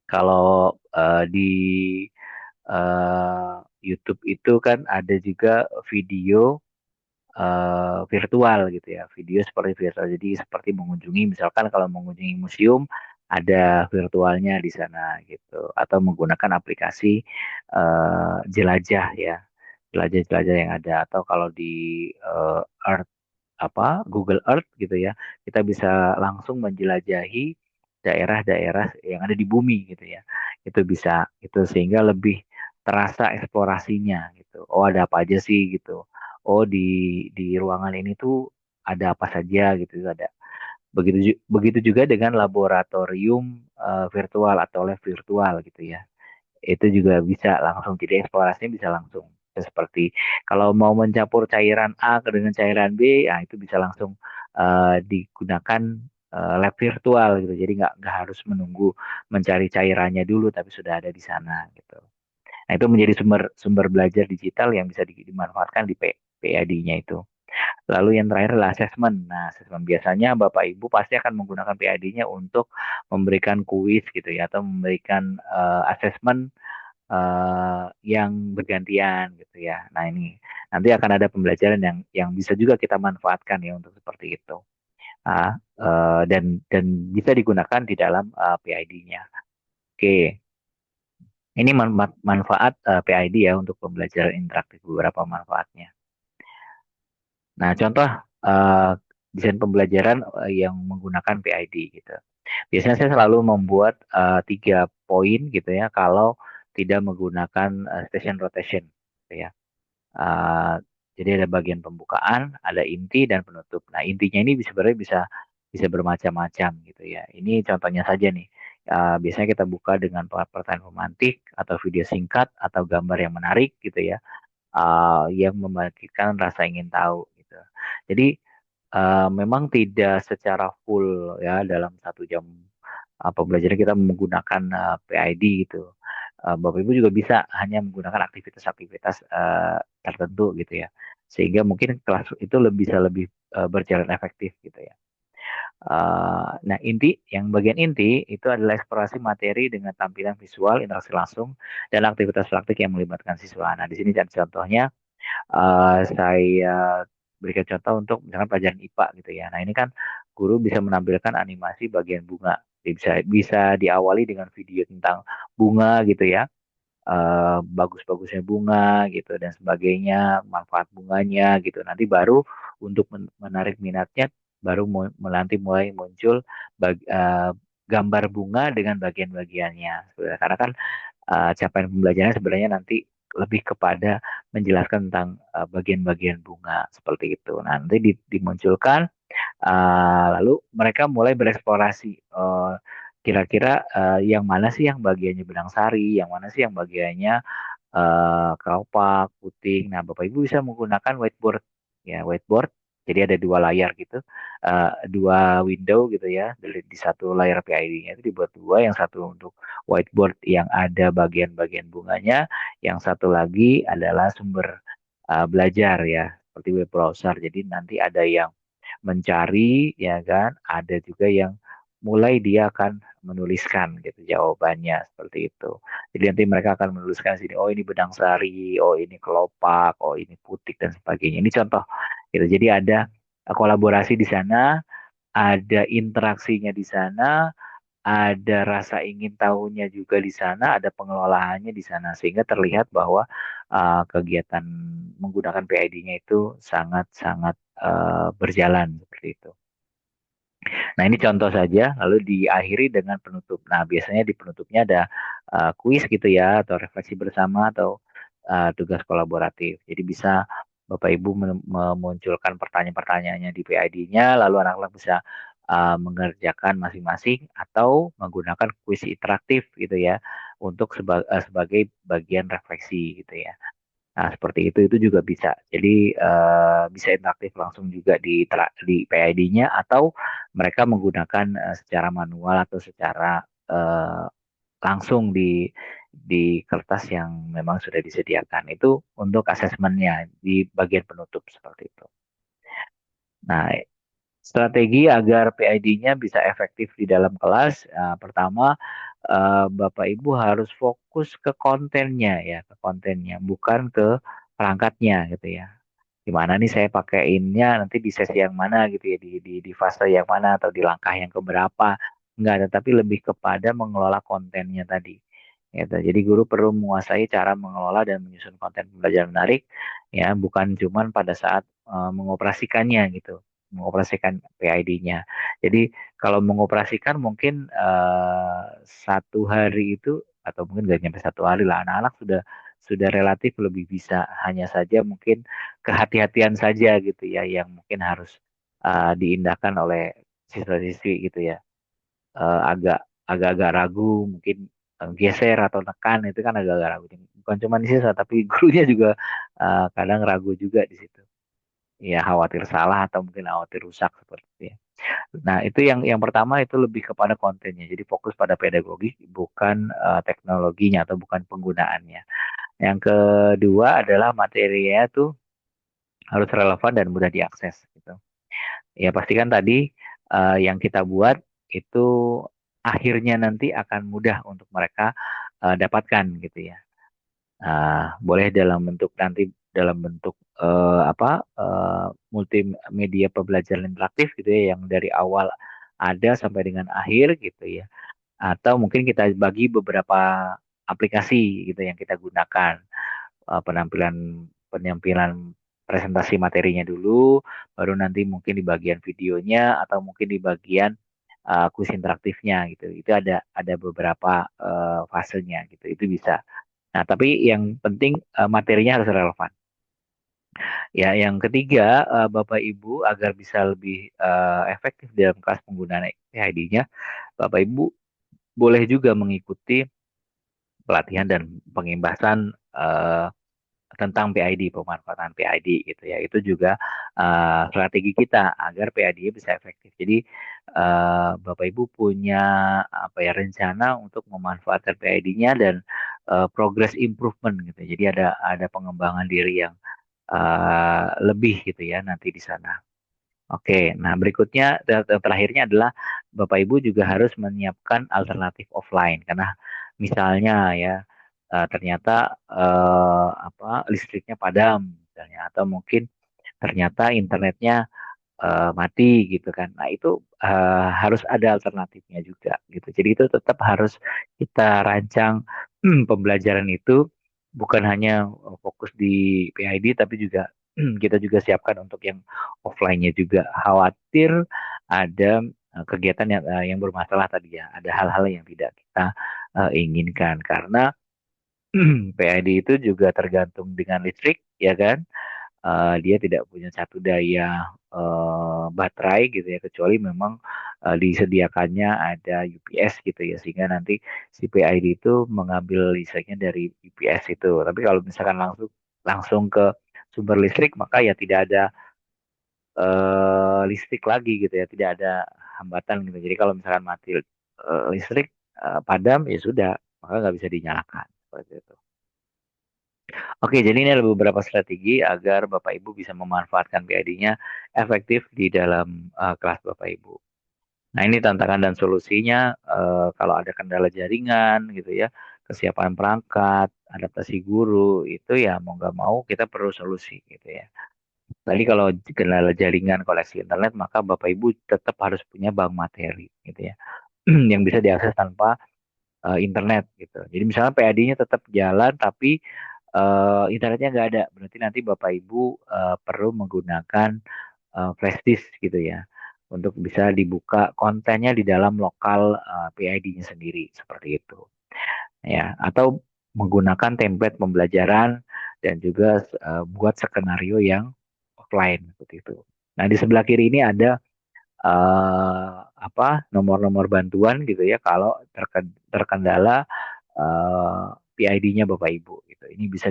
kalau di eh, YouTube itu kan ada juga video virtual gitu ya, video seperti virtual. Jadi seperti mengunjungi, misalkan kalau mengunjungi museum ada virtualnya di sana gitu, atau menggunakan aplikasi jelajah ya, jelajah-jelajah yang ada, atau kalau di Earth Google Earth gitu ya, kita bisa langsung menjelajahi daerah-daerah yang ada di bumi gitu ya. Itu bisa itu sehingga lebih terasa eksplorasinya gitu. Oh, ada apa aja sih gitu. Oh, di ruangan ini tuh ada apa saja gitu ada. Begitu juga dengan laboratorium virtual atau lab virtual gitu ya. Itu juga bisa langsung, jadi eksplorasinya bisa langsung. Seperti kalau mau mencampur cairan A dengan cairan B, ya itu bisa langsung digunakan lab virtual gitu. Jadi nggak harus menunggu mencari cairannya dulu, tapi sudah ada di sana gitu. Nah itu menjadi sumber sumber belajar digital yang bisa dimanfaatkan di PID-nya itu. Lalu yang terakhir adalah asesmen. Nah, asesmen biasanya Bapak Ibu pasti akan menggunakan PID-nya untuk memberikan kuis gitu ya, atau memberikan asesmen yang bergantian gitu ya. Nah ini nanti akan ada pembelajaran yang bisa juga kita manfaatkan ya untuk seperti itu. Dan bisa digunakan di dalam PID-nya. Oke, ini manfaat PID ya untuk pembelajaran interaktif, beberapa manfaatnya. Nah contoh eh, desain pembelajaran yang menggunakan PID gitu. Biasanya saya selalu membuat 3 poin gitu ya kalau tidak menggunakan station rotation gitu ya. Uh, jadi ada bagian pembukaan, ada inti dan penutup. Nah, intinya ini sebenarnya bisa bermacam-macam gitu ya. Ini contohnya saja nih. Biasanya kita buka dengan pertanyaan romantik atau video singkat atau gambar yang menarik gitu ya, yang membangkitkan rasa ingin tahu gitu. Jadi memang tidak secara full ya dalam 1 jam pembelajaran kita menggunakan PID gitu. Bapak Ibu juga bisa hanya menggunakan aktivitas-aktivitas tertentu gitu ya. Sehingga mungkin kelas itu bisa lebih berjalan efektif gitu ya. Nah, yang bagian inti itu adalah eksplorasi materi dengan tampilan visual, interaksi langsung, dan aktivitas praktik yang melibatkan siswa. Nah, di sini contohnya saya berikan contoh untuk misalkan pelajaran IPA gitu ya. Nah, ini kan guru bisa menampilkan animasi bagian bunga. Jadi bisa diawali dengan video tentang bunga gitu ya, bagus-bagusnya bunga gitu dan sebagainya, manfaat bunganya gitu. Nanti baru untuk menarik minatnya, baru nanti mulai muncul gambar bunga dengan bagian-bagiannya. Karena kan capaian pembelajaran sebenarnya nanti lebih kepada menjelaskan tentang bagian-bagian bunga seperti itu. Nah, nanti dimunculkan, lalu mereka mulai bereksplorasi. Kira-kira yang mana sih yang bagiannya benang sari, yang mana sih yang bagiannya kelopak, puting. Nah, Bapak Ibu bisa menggunakan whiteboard, ya whiteboard Jadi ada dua layar gitu, dua window gitu ya. Di satu layar PID-nya itu dibuat dua, yang satu untuk whiteboard yang ada bagian-bagian bunganya, yang satu lagi adalah sumber belajar ya, seperti web browser. Jadi nanti ada yang mencari ya kan, ada juga yang mulai dia akan menuliskan gitu jawabannya seperti itu. Jadi nanti mereka akan menuliskan sini, oh ini benang sari, oh ini kelopak, oh ini putik dan sebagainya. Ini contoh gitu. Jadi ada kolaborasi di sana, ada interaksinya di sana, ada rasa ingin tahunya juga di sana, ada pengelolaannya di sana, sehingga terlihat bahwa kegiatan menggunakan PID-nya itu sangat-sangat berjalan seperti itu. Nah, ini contoh saja, lalu diakhiri dengan penutup. Nah, biasanya di penutupnya ada kuis gitu ya, atau refleksi bersama, atau tugas kolaboratif. Jadi bisa Bapak Ibu memunculkan pertanyaan-pertanyaannya di PID-nya, lalu anak-anak bisa mengerjakan masing-masing, atau menggunakan kuis interaktif gitu ya, untuk sebagai bagian refleksi gitu ya. Nah, seperti itu juga bisa. Jadi bisa interaktif langsung juga di PID-nya, atau mereka menggunakan secara manual atau secara eh, langsung di kertas yang memang sudah disediakan. Itu untuk asesmennya di bagian penutup seperti itu. Nah, strategi agar PID-nya bisa efektif di dalam kelas, pertama Bapak Ibu harus fokus ke kontennya ya, ke kontennya, bukan ke perangkatnya gitu ya. Di mana nih saya pakaiinnya nanti di sesi yang mana gitu ya, di fase yang mana atau di langkah yang keberapa. Enggak, tetapi lebih kepada mengelola kontennya tadi. Gitu. Jadi guru perlu menguasai cara mengelola dan menyusun konten pembelajaran menarik ya, bukan cuman pada saat mengoperasikannya gitu, mengoperasikan PID-nya. Jadi kalau mengoperasikan mungkin satu hari itu, atau mungkin nggak nyampe satu hari lah, anak-anak sudah relatif lebih bisa. Hanya saja mungkin kehati-hatian saja gitu ya, yang mungkin harus diindahkan oleh siswa-siswi gitu ya. Agak-agak ragu, mungkin geser atau tekan itu kan agak-agak ragu. Bukan cuma di siswa, tapi gurunya juga kadang ragu juga di situ. Ya khawatir salah atau mungkin khawatir rusak seperti itu ya. Nah, itu yang pertama, itu lebih kepada kontennya. Jadi fokus pada pedagogi, bukan teknologinya atau bukan penggunaannya. Yang kedua adalah materinya tuh harus relevan dan mudah diakses gitu. Ya pastikan tadi yang kita buat itu akhirnya nanti akan mudah untuk mereka dapatkan gitu ya. Boleh dalam bentuk nanti, dalam bentuk multimedia pembelajaran interaktif gitu ya, yang dari awal ada sampai dengan akhir gitu ya. Atau mungkin kita bagi beberapa aplikasi gitu yang kita gunakan, penampilan penampilan presentasi materinya dulu, baru nanti mungkin di bagian videonya, atau mungkin di bagian kuis interaktifnya gitu. Itu ada beberapa fasenya gitu. Itu bisa. Nah, tapi yang penting materinya harus relevan. Ya, yang ketiga, Bapak Ibu agar bisa lebih efektif dalam kelas penggunaan PID-nya, Bapak Ibu boleh juga mengikuti pelatihan dan pengimbasan tentang PID, pemanfaatan PID gitu ya. Itu juga strategi kita agar PID bisa efektif. Jadi Bapak Ibu punya apa ya, rencana untuk memanfaatkan PID-nya dan progress improvement gitu. Jadi ada pengembangan diri yang lebih gitu ya nanti di sana. Oke, nah berikutnya terakhirnya adalah Bapak Ibu juga harus menyiapkan alternatif offline, karena misalnya ya ternyata listriknya padam misalnya, atau mungkin ternyata internetnya mati gitu kan. Nah, itu harus ada alternatifnya juga gitu. Jadi itu tetap harus kita rancang pembelajaran itu, bukan hanya fokus di PID, tapi juga kita juga siapkan untuk yang offline-nya juga. Khawatir ada kegiatan yang bermasalah tadi ya, ada hal-hal yang tidak kita inginkan, karena PID itu juga tergantung dengan listrik ya kan. Dia tidak punya satu daya baterai gitu ya, kecuali memang disediakannya ada UPS gitu ya, sehingga nanti si PID itu mengambil listriknya dari UPS itu. Tapi kalau misalkan langsung langsung ke sumber listrik, maka ya tidak ada listrik lagi gitu ya, tidak ada hambatan gitu. Jadi kalau misalkan mati listrik, padam ya sudah, maka nggak bisa dinyalakan seperti itu. Oke, jadi ini ada beberapa strategi agar Bapak Ibu bisa memanfaatkan PID-nya efektif di dalam kelas Bapak Ibu. Nah, ini tantangan dan solusinya kalau ada kendala jaringan gitu ya, kesiapan perangkat, adaptasi guru, itu ya mau nggak mau kita perlu solusi gitu ya. Tadi kalau kendala jaringan koneksi internet, maka Bapak Ibu tetap harus punya bank materi gitu ya, yang bisa diakses tanpa internet gitu. Jadi misalnya PAD-nya tetap jalan tapi internetnya nggak ada, berarti nanti Bapak Ibu perlu menggunakan flash disk gitu ya untuk bisa dibuka kontennya di dalam lokal PID-nya sendiri seperti itu ya, atau menggunakan template pembelajaran dan juga buat skenario yang offline seperti itu. Nah, di sebelah kiri ini ada nomor-nomor bantuan gitu ya kalau terkendala PID-nya Bapak Ibu gitu. Ini bisa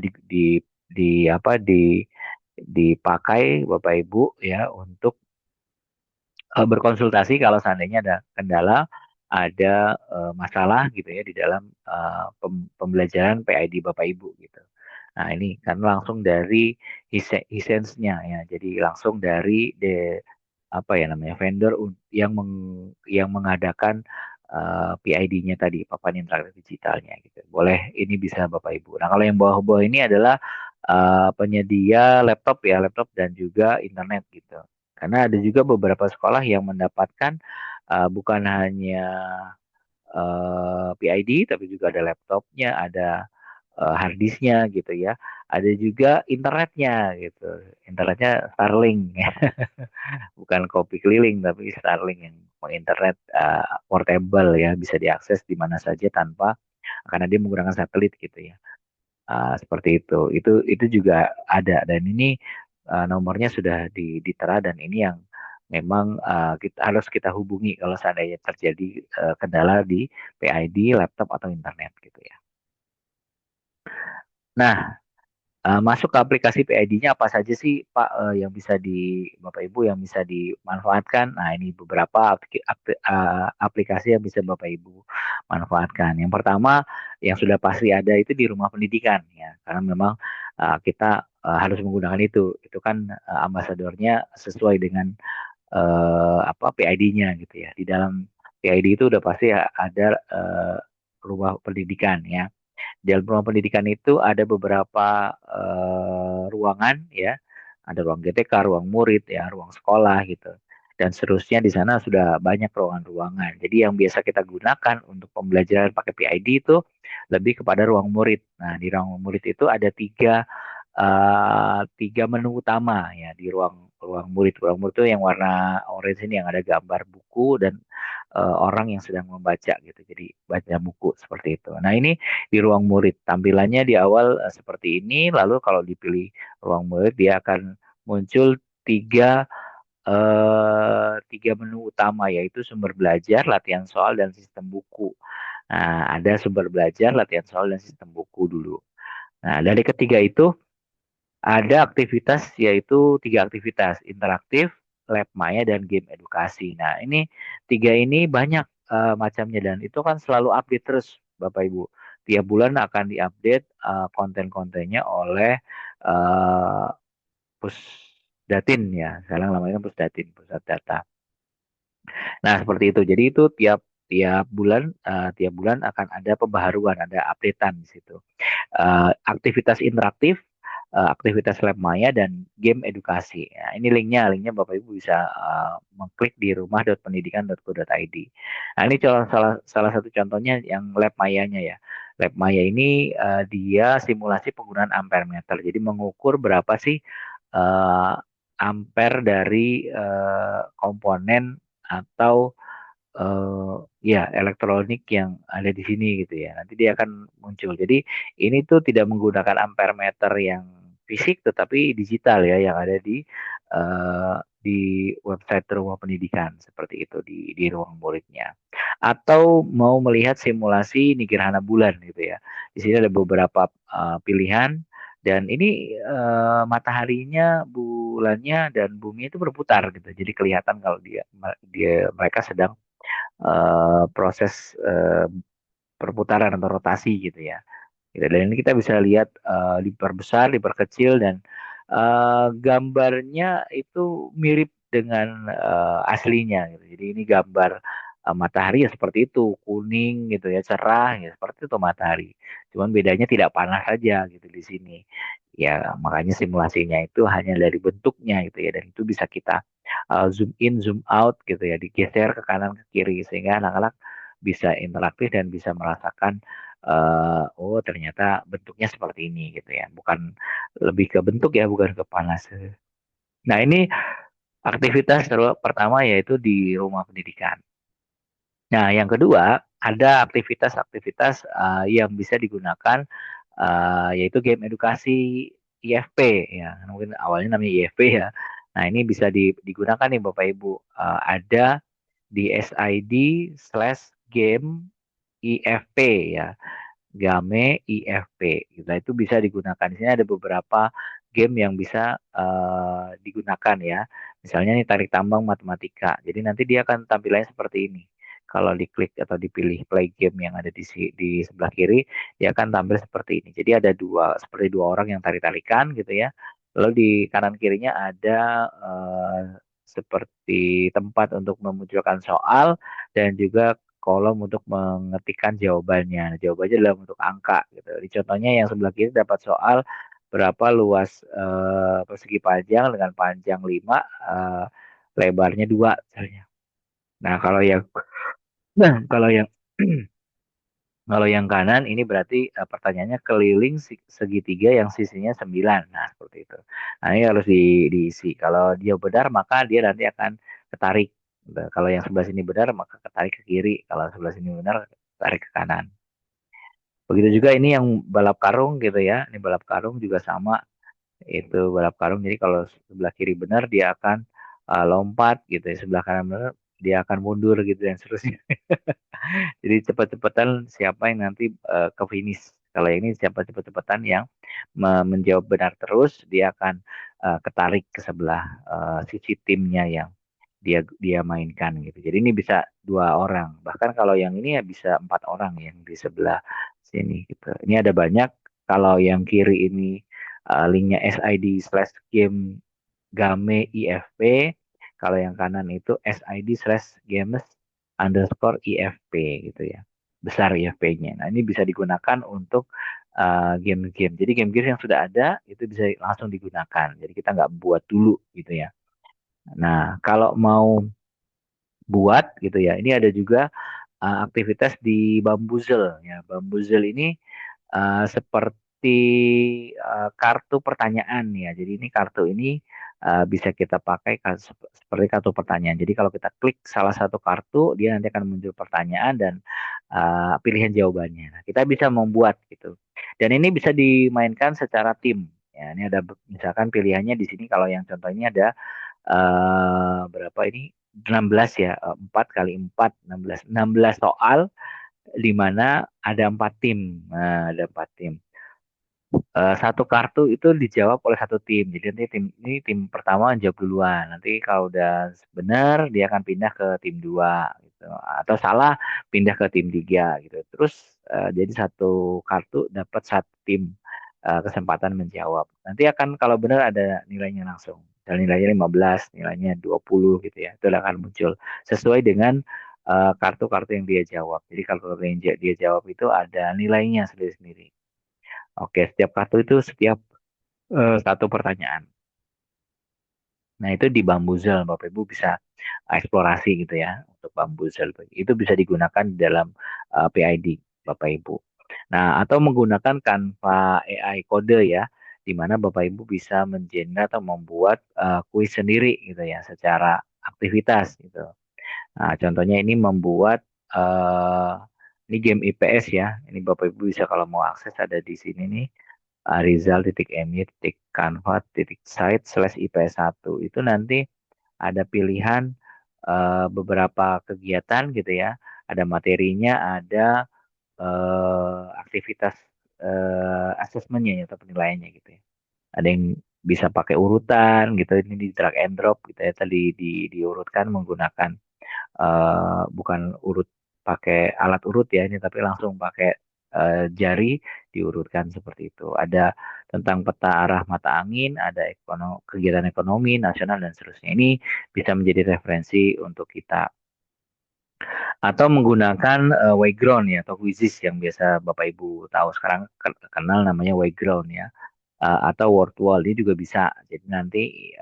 dipakai Bapak Ibu ya untuk berkonsultasi kalau seandainya ada kendala, ada masalah gitu ya di dalam pembelajaran PID Bapak Ibu gitu. Nah, ini kan langsung dari Hisense-nya ya. Jadi langsung dari apa ya namanya vendor yang mengadakan PID-nya tadi, papan interaktif digitalnya gitu. Boleh ini bisa Bapak Ibu. Nah, kalau yang bawah-bawah ini adalah penyedia laptop ya, laptop dan juga internet gitu. Karena ada juga beberapa sekolah yang mendapatkan bukan hanya PID tapi juga ada laptopnya, ada hard disknya gitu ya. Ada juga internetnya gitu. Internetnya Starlink ya. Bukan kopi keliling tapi Starlink yang internet portable ya, bisa diakses di mana saja tanpa karena dia menggunakan satelit gitu ya. Seperti itu. Itu juga ada dan ini nomornya sudah ditera dan ini yang memang kita harus kita hubungi kalau seandainya terjadi kendala di PID, laptop atau internet gitu ya. Nah, masuk ke aplikasi PID-nya apa saja sih Pak yang bisa Bapak Ibu yang bisa dimanfaatkan? Nah, ini beberapa aplikasi yang bisa Bapak Ibu manfaatkan. Yang pertama yang sudah pasti ada itu di rumah pendidikan ya, karena memang kita harus menggunakan itu. Itu kan ambasadornya sesuai dengan PID-nya gitu ya. Di dalam PID itu udah pasti ada rumah pendidikan ya. Di dalam ruang pendidikan itu ada beberapa ruangan ya, ada ruang GTK, ruang murid ya, ruang sekolah gitu. Dan seterusnya di sana sudah banyak ruangan-ruangan. Jadi yang biasa kita gunakan untuk pembelajaran pakai PID itu lebih kepada ruang murid. Nah, di ruang murid itu ada tiga menu utama ya di ruang ruang murid. Ruang murid itu yang warna orange ini yang ada gambar buku dan orang yang sedang membaca gitu. Jadi baca buku seperti itu. Nah, ini di ruang murid. Tampilannya di awal seperti ini, lalu kalau dipilih ruang murid dia akan muncul tiga menu utama yaitu sumber belajar, latihan soal dan sistem buku. Nah, ada sumber belajar, latihan soal dan sistem buku dulu. Nah, dari ketiga itu ada aktivitas yaitu tiga aktivitas interaktif, lab maya dan game edukasi. Nah, ini tiga ini banyak macamnya dan itu kan selalu update terus Bapak Ibu. Tiap bulan akan diupdate konten-kontennya oleh uh, Pusdatin ya. Sekarang namanya kan Pusdatin, Pusat Data. Nah, seperti itu. Jadi itu tiap tiap bulan akan ada pembaharuan, ada updatean di situ. Aktivitas interaktif, aktivitas lab maya dan game edukasi. Nah, ini linknya Bapak Ibu bisa mengklik di rumah.pendidikan.go.id. Nah, ini salah satu contohnya yang lab mayanya ya. Lab maya ini dia simulasi penggunaan ampere meter. Jadi mengukur berapa sih uh, ampere dari komponen atau ya elektronik yang ada di sini gitu ya. Nanti dia akan muncul. Jadi ini tuh tidak menggunakan ampere meter yang fisik tetapi digital ya yang ada di website rumah pendidikan seperti itu di ruang muridnya. Atau mau melihat simulasi niki gerhana bulan gitu ya. Di sini ada beberapa pilihan dan ini mataharinya bulannya dan bumi itu berputar gitu. Jadi kelihatan kalau mereka sedang proses perputaran atau rotasi gitu ya. Gitu. Dan ini kita bisa lihat diperbesar, diperkecil dan gambarnya itu mirip dengan aslinya gitu. Jadi ini gambar matahari ya seperti itu, kuning gitu ya, cerah ya seperti itu matahari. Cuman bedanya tidak panas saja gitu di sini. Ya, makanya simulasinya itu hanya dari bentuknya gitu ya dan itu bisa kita zoom in, zoom out gitu ya, digeser ke kanan ke kiri sehingga anak-anak bisa interaktif dan bisa merasakan oh ternyata bentuknya seperti ini gitu ya. Bukan lebih ke bentuk ya, bukan ke panas. Nah, ini aktivitas pertama yaitu di rumah pendidikan. Nah, yang kedua ada aktivitas-aktivitas yang bisa digunakan yaitu game edukasi IFP ya. Mungkin awalnya namanya IFP ya. Nah, ini bisa digunakan nih Bapak Ibu. Ada di SID slash game IFP ya. Game IFP. Gitu. Nah, itu bisa digunakan. Di sini ada beberapa game yang bisa digunakan ya. Misalnya nih tarik tambang matematika. Jadi nanti dia akan tampilannya seperti ini. Kalau diklik atau dipilih play game yang ada di sebelah kiri, dia akan tampil seperti ini. Jadi ada seperti dua orang yang tarik-tarikan gitu ya. Lalu di kanan kirinya ada seperti tempat untuk memunculkan soal dan juga kolom untuk mengetikkan jawabannya. Nah, jawabannya dalam bentuk angka gitu. Di contohnya yang sebelah kiri dapat soal berapa luas persegi panjang dengan panjang 5, lebarnya 2 misalnya. Nah, kalau yang kalau yang kanan ini berarti pertanyaannya keliling segitiga yang sisinya 9. Nah, seperti itu. Nah, ini harus diisi. Kalau dia benar, maka dia nanti akan ketarik. Nah, kalau yang sebelah sini benar, maka ketarik ke kiri. Kalau sebelah sini benar, ketarik ke kanan. Begitu juga ini yang balap karung gitu ya. Ini balap karung juga sama. Itu balap karung. Jadi kalau sebelah kiri benar, dia akan lompat gitu ya. Sebelah kanan benar, dia akan mundur gitu dan seterusnya. Jadi cepet-cepetan siapa yang nanti ke finish. Kalau ini siapa cepet-cepetan yang menjawab benar terus, dia akan ketarik ke sebelah sisi timnya yang dia mainkan gitu. Jadi ini bisa dua orang. Bahkan kalau yang ini ya bisa 4 orang yang di sebelah sini gitu. Ini ada banyak. Kalau yang kiri ini linknya SID slash game game IFP. Kalau yang kanan itu SID slash games underscore IFP gitu ya. Besar IFP-nya. Nah, ini bisa digunakan untuk game-game. Jadi game-game yang sudah ada itu bisa langsung digunakan. Jadi kita nggak buat dulu gitu ya. Nah, kalau mau buat gitu ya, ini ada juga aktivitas di Bambuzel ya. Bambuzel ini seperti kartu pertanyaan ya. Jadi ini kartu ini bisa kita pakai seperti kartu pertanyaan. Jadi kalau kita klik salah satu kartu, dia nanti akan muncul pertanyaan dan pilihan jawabannya. Nah, kita bisa membuat gitu. Dan ini bisa dimainkan secara tim. Ya, ini ada misalkan pilihannya di sini kalau yang contohnya ada berapa ini 16 ya, 4 kali 4 16 16 soal di mana ada 4 tim. Nah, ada 4 tim. Satu kartu itu dijawab oleh satu tim. Jadi nanti tim pertama jawab duluan. Nanti kalau udah benar dia akan pindah ke tim 2 gitu. Atau salah pindah ke tim 3 gitu. Terus jadi satu kartu dapat satu tim kesempatan menjawab. Nanti akan kalau benar ada nilainya langsung. Dan nilainya 15, nilainya 20 gitu ya. Itu akan muncul sesuai dengan kartu-kartu yang dia jawab. Jadi kalau yang dia jawab itu ada nilainya sendiri-sendiri. Oke, setiap kartu itu setiap satu pertanyaan. Nah, itu di Bambuzel, Bapak Ibu bisa eksplorasi gitu ya untuk Bambuzel. Itu bisa digunakan di dalam PID, Bapak Ibu. Nah, atau menggunakan Canva AI kode ya, di mana Bapak Ibu bisa mengenerate atau membuat kuis sendiri gitu ya, secara aktivitas gitu. Nah, contohnya ini membuat eh ini game IPS ya. Ini Bapak Ibu bisa kalau mau akses ada di sini nih rizal.my.canva.site/ips1 itu nanti ada pilihan beberapa kegiatan gitu ya. Ada materinya, ada aktivitas asesmennya ya, atau penilaiannya gitu ya. Ada yang bisa pakai urutan gitu, ini di drag and drop gitu ya, tadi diurutkan menggunakan bukan urut pakai alat urut ya ini, tapi langsung pakai jari diurutkan seperti itu. Ada tentang peta arah mata angin, ada kegiatan ekonomi nasional dan seterusnya. Ini bisa menjadi referensi untuk kita. Atau menggunakan Wayground ya, atau Quizzes yang biasa Bapak Ibu tahu sekarang kenal namanya Wayground ya. Atau word wall ini juga bisa. Jadi nanti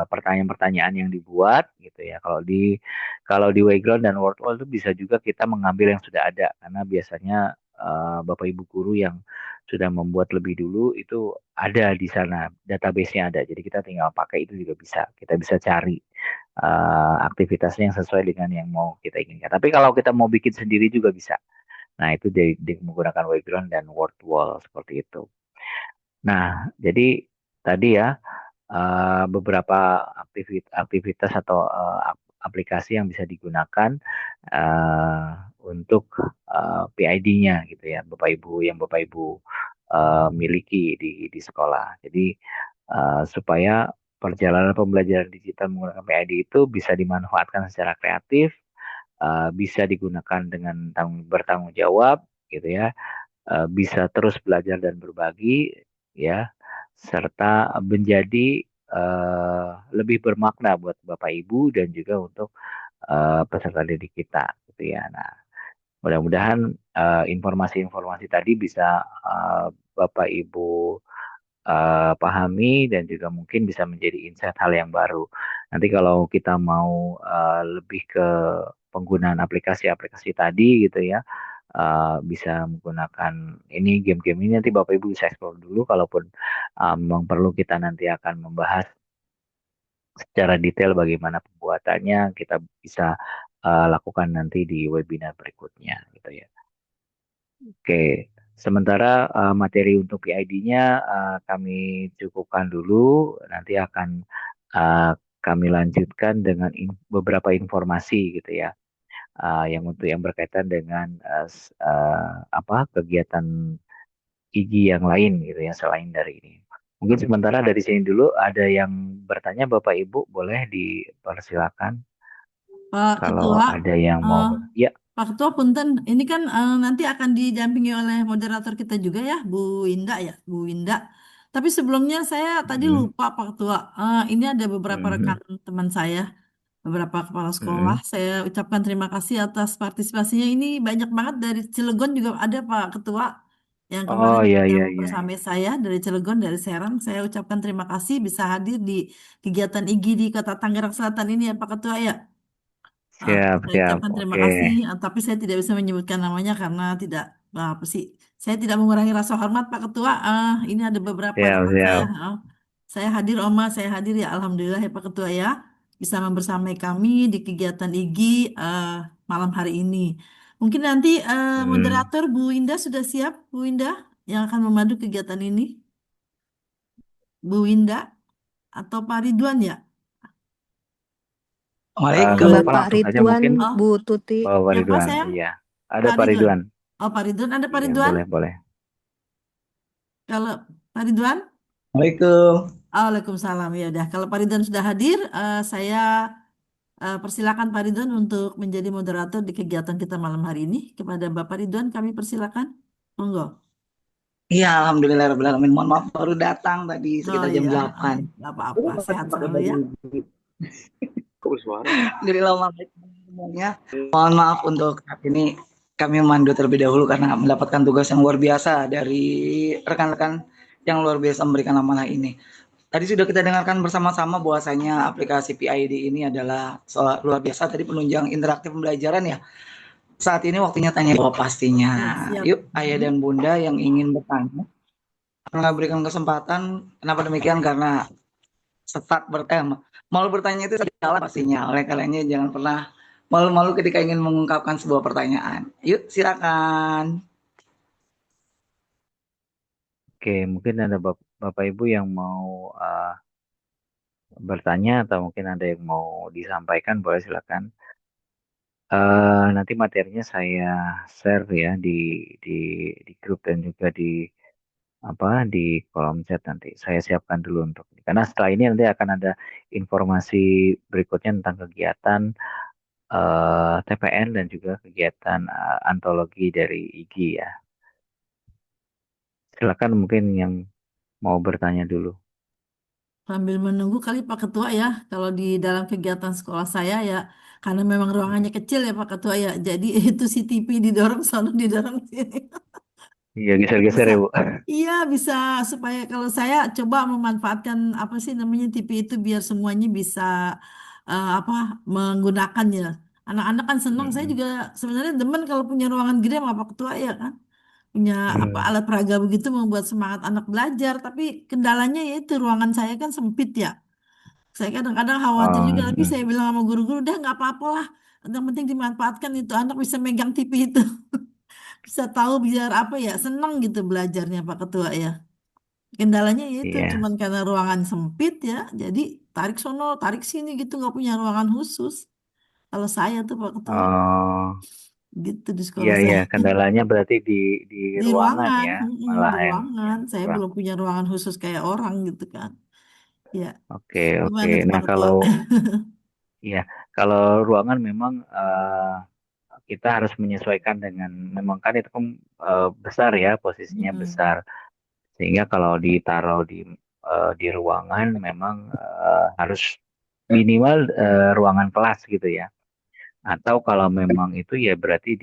pertanyaan-pertanyaan yang dibuat gitu ya. Kalau di Wayground dan word wall itu bisa juga kita mengambil yang sudah ada, karena biasanya Bapak Ibu guru yang sudah membuat lebih dulu itu ada di sana, database-nya ada. Jadi kita tinggal pakai itu juga bisa. Kita bisa cari aktivitasnya yang sesuai dengan yang mau kita inginkan. Tapi kalau kita mau bikin sendiri juga bisa. Nah, itu menggunakan Wayground dan word wall seperti itu. Nah, jadi tadi ya beberapa aktivitas atau aplikasi yang bisa digunakan eh, untuk PID-nya gitu ya, Bapak Ibu yang Bapak Ibu miliki di sekolah. Jadi supaya perjalanan pembelajaran digital menggunakan PID itu bisa dimanfaatkan secara kreatif, bisa digunakan dengan bertanggung jawab gitu ya, bisa terus belajar dan berbagi ya, serta menjadi lebih bermakna buat Bapak Ibu dan juga untuk peserta didik kita gitu ya. Nah, mudah-mudahan informasi-informasi tadi bisa Bapak Ibu pahami dan juga mungkin bisa menjadi insight hal yang baru. Nanti kalau kita mau lebih ke penggunaan aplikasi-aplikasi tadi gitu ya, bisa menggunakan ini game-game ini, nanti Bapak Ibu bisa explore dulu. Kalaupun memang perlu, kita nanti akan membahas secara detail bagaimana pembuatannya, kita bisa lakukan nanti di webinar berikutnya gitu ya. Oke, sementara materi untuk PID-nya kami cukupkan dulu. Nanti akan uh, kami lanjutkan dengan beberapa informasi gitu ya, yang berkaitan dengan apa kegiatan IGI yang lain gitu ya, selain dari ini. Mungkin sementara dari sini dulu, ada yang bertanya Bapak Ibu, boleh dipersilakan Pak kalau Ketua, ada yang mau. eh, Ya. Pak Ketua Punten, ini kan nanti akan didampingi oleh moderator kita juga ya, Bu Indah ya, Bu Indah. Tapi sebelumnya saya tadi Mm, lupa Pak Ketua, ini ada beberapa rekan mm, teman saya, beberapa kepala sekolah. mm. Saya ucapkan terima kasih atas partisipasinya. Ini banyak banget dari Cilegon juga ada Pak Ketua, yang kemarin Oh iya iya bergabung iya bersama iya. saya dari Cilegon, dari Serang. Saya ucapkan terima kasih bisa hadir di kegiatan IGI di Kota Tangerang Selatan ini ya Pak Ketua ya. Siap Saya siap. ucapkan terima Oke. kasih, tapi saya tidak bisa menyebutkan namanya karena tidak apa sih. Saya tidak mengurangi rasa hormat Pak Ketua. Ini ada beberapa Siap teman saya. siap. Saya hadir, Oma, saya hadir ya. Alhamdulillah ya Pak Ketua ya, bisa membersamai kami di kegiatan IGI malam hari ini. Mungkin nanti Hmm. moderator Bu Indah sudah siap, Bu Indah yang akan memandu kegiatan ini, Bu Indah atau Pak Ridwan ya? Nggak Waalaikumsalam. apa-apa, Bapak langsung saja Ridwan, mungkin Oh, Bu Tuti. Bapak siapa Ridwan. sayang? Iya. Ada Pak Pak Ridwan. Ridwan. Oh, Pak Ridwan, ada Pak Iya, Ridwan? boleh boleh. Kalau Pak Ridwan, Waalaikumsalam. Waalaikumsalam. Ya udah, kalau Pak Ridwan sudah hadir, saya persilakan Pak Ridwan untuk menjadi moderator di kegiatan kita malam hari ini. Kepada Bapak Ridwan kami persilakan. Monggo. Iya, alhamdulillah rabbil alamin. Mohon maaf baru datang tadi Oh sekitar jam iya, 8. nggak apa-apa. Sehat Pakai selalu baju. ya. Kok bersuara? Alhamdulillah semuanya. Mohon maaf untuk saat ini kami memandu terlebih dahulu karena mendapatkan tugas yang luar biasa dari rekan-rekan yang luar biasa memberikan amanah ini. Tadi sudah kita dengarkan bersama-sama bahwasanya aplikasi PID ini adalah luar biasa, tadi penunjang interaktif pembelajaran ya. Saat ini waktunya tanya jawab pastinya. Ya, siap. Yuk, ayah dan bunda yang ingin bertanya, pernah berikan kesempatan. Kenapa demikian? Karena setak malu bertanya itu salah pastinya. Oleh karenanya jangan pernah malu-malu ketika ingin mengungkapkan sebuah pertanyaan. Yuk, silakan. Oke, mungkin ada Bapak Ibu yang mau bertanya atau mungkin ada yang mau disampaikan, boleh silakan. Nanti materinya saya share ya di di grup dan juga di di kolom chat nanti. Saya siapkan dulu untuk ini. Karena setelah ini nanti akan ada informasi berikutnya tentang kegiatan TPN dan juga kegiatan antologi dari IGI ya. Silakan mungkin yang mau bertanya dulu. Sambil menunggu kali Pak Ketua ya, kalau di dalam kegiatan sekolah saya ya, karena memang ruangannya kecil ya Pak Ketua ya, jadi itu si TV didorong sana didorong sini. Iya, geser-geser Bisa, ya, Bu. iya bisa supaya kalau saya coba memanfaatkan apa sih namanya TV itu biar semuanya bisa apa menggunakannya. Anak-anak kan senang, saya Mm-mm. juga sebenarnya demen kalau punya ruangan gede sama Pak Ketua ya kan. Punya apa Hmm. alat peraga begitu membuat semangat anak belajar, tapi kendalanya yaitu ruangan saya kan sempit ya. Saya kadang-kadang khawatir juga, tapi saya Hmm. bilang sama guru-guru, udah nggak apa-apa lah. Yang penting dimanfaatkan itu anak bisa megang TV itu, bisa tahu biar apa ya, senang gitu belajarnya Pak Ketua ya. Kendalanya itu Iya. cuman karena ruangan sempit ya, jadi tarik sono, tarik sini gitu, nggak punya ruangan khusus. Kalau saya tuh Pak Ketua, Oh, gitu di iya, sekolah iya. saya. Kendalanya berarti di Di ruangan ruangan, ya, di malahan ruangan. yang Saya kurang. belum punya ruangan khusus kayak orang gitu kan. Ya, Oke, oke. gimana tuh Pak Nah, Ketua? iya, kalau ruangan memang kita harus menyesuaikan dengan, memang kan itu kan besar ya, posisinya Mm-mm. besar. Sehingga kalau ditaruh di ruangan memang harus minimal ruangan kelas gitu ya. Atau kalau memang itu ya berarti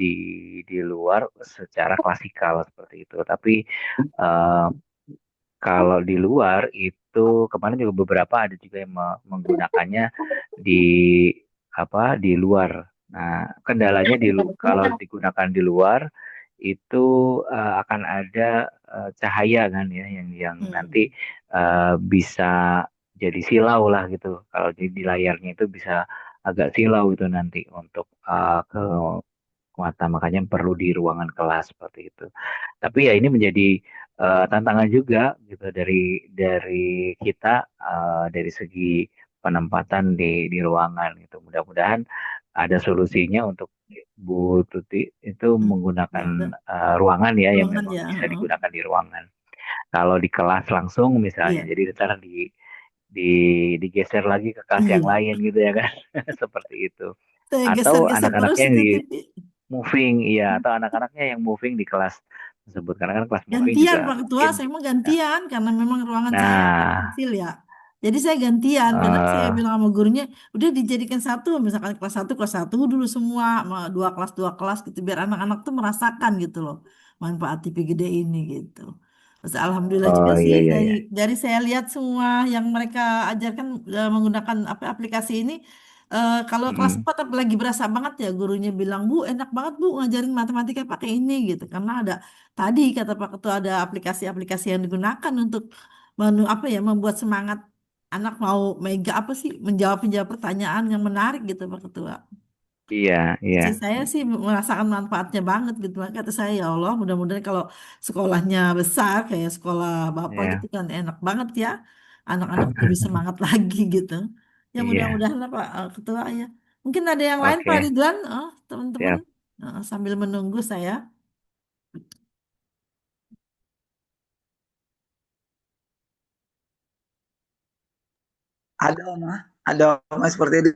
di luar secara klasikal seperti itu. Tapi eh, kalau di luar itu kemarin juga beberapa ada juga yang menggunakannya di di luar. Nah, kendalanya kalau digunakan di luar itu akan ada cahaya kan ya yang nanti Hmm. bisa jadi silau lah gitu. Kalau di layarnya itu bisa agak silau itu nanti untuk ke mata, makanya perlu di ruangan kelas seperti itu. Tapi ya ini menjadi tantangan juga gitu dari kita dari segi penempatan di ruangan gitu. Mudah-mudahan ada solusinya untuk Bu Tuti itu Hmm. menggunakan Ada ruangan ya yang ruangan memang ya. bisa Heeh. digunakan di ruangan. Kalau di kelas langsung misalnya, Iya, jadi ntar di digeser lagi ke kelas yang iya. lain gitu ya kan, seperti itu. Saya Atau geser-geser terus anak-anaknya yang itu di TV. moving, iya, atau anak-anaknya yang moving di kelas tersebut, karena kan kelas moving Gantian juga Pak Ketua, mungkin. saya mau gantian karena memang ruangan saya kan Nah, kecil ya. Jadi saya gantian. Kadang saya eh bilang sama gurunya, udah dijadikan satu, misalkan kelas satu dulu semua, sama dua kelas gitu, biar anak-anak tuh merasakan gitu loh manfaat TV gede ini gitu. Terus alhamdulillah juga oh sih iya, iya, dari iya. saya lihat semua yang mereka ajarkan menggunakan apa aplikasi ini. Kalau kelas Mm-mm. 4 apalagi berasa banget ya gurunya bilang, Bu, enak banget Bu ngajarin matematika pakai ini gitu. Karena ada tadi kata Pak Ketua ada aplikasi-aplikasi yang digunakan untuk apa ya membuat semangat anak mau mega apa sih menjawab pertanyaan yang menarik gitu Pak Ketua. Iya, iya, Saya sih merasakan manfaatnya banget gitu. Maka kata saya ya Allah mudah-mudahan kalau sekolahnya besar kayak sekolah Bapak gitu iya. kan enak banget ya. Anak-anak lebih semangat lagi gitu. Ya Iya, mudah-mudahan lah Pak Ketua ya. Mungkin ada yang lain Pak oke, Ridwan, teman-teman. siap. Sambil menunggu saya. Ada Oma seperti itu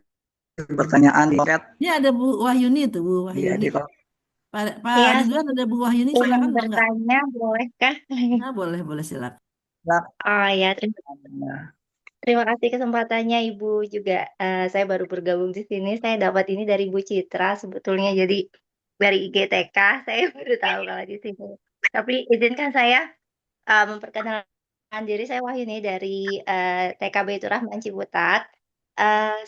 pertanyaan di chat. Ini ada Bu Wahyuni tuh, Bu Iya, Wahyuni. di kolom. Pak Ya, Ridwan ada Bu Wahyuni, ingin silakan enggak? bertanya, bolehkah? Nah, boleh, boleh silakan. Oh ya, terima kasih kesempatannya Ibu juga. Saya baru bergabung di sini. Saya dapat ini dari Bu Citra sebetulnya. Jadi dari IGTK saya baru tahu kalau di sini. Tapi izinkan saya memperkenalkan diri. Saya Wahyuni dari TKB itu Rahman Ciputat.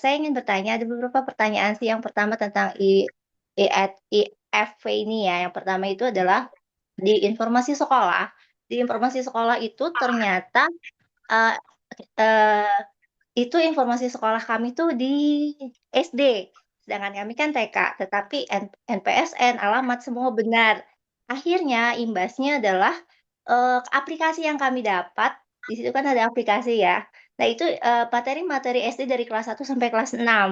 Saya ingin bertanya, ada beberapa pertanyaan sih. Yang pertama tentang IFV ini ya. Yang pertama itu adalah di informasi sekolah. Di informasi sekolah itu ternyata eh, eh, itu informasi sekolah kami tuh di SD. Sedangkan kami kan TK, tetapi NPSN, alamat semua benar. Akhirnya imbasnya adalah aplikasi yang kami dapat, di situ kan ada aplikasi ya. Nah, itu materi-materi SD dari kelas 1 sampai kelas 6.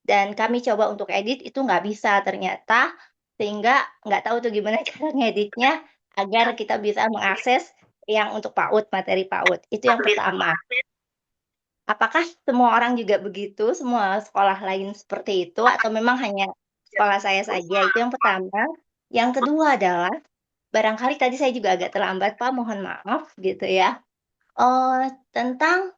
Dan kami coba untuk edit itu nggak bisa ternyata, sehingga nggak tahu tuh gimana cara ngeditnya agar kita bisa mengakses yang untuk PAUD, materi PAUD. Itu yang pertama. Apakah semua orang juga begitu, semua sekolah lain seperti itu, atau memang hanya sekolah saya saja? Itu yang pertama. Yang kedua adalah, barangkali tadi saya juga agak terlambat, Pak, mohon maaf gitu ya. Tentang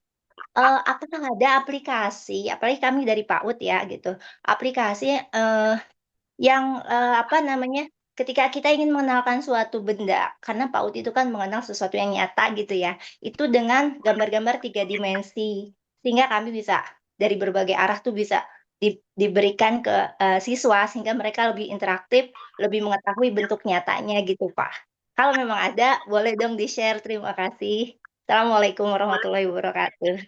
apakah ada aplikasi, apalagi kami dari PAUD ya gitu, aplikasi yang apa namanya, ketika kita ingin mengenalkan suatu benda, karena PAUD itu kan mengenal sesuatu yang nyata gitu ya, itu dengan gambar-gambar 3 dimensi. Sehingga kami bisa dari berbagai arah tuh bisa diberikan ke siswa sehingga mereka lebih interaktif, lebih mengetahui bentuk nyatanya gitu, Pak. Kalau memang ada, boleh dong di-share. Terima kasih. Assalamualaikum warahmatullahi wabarakatuh.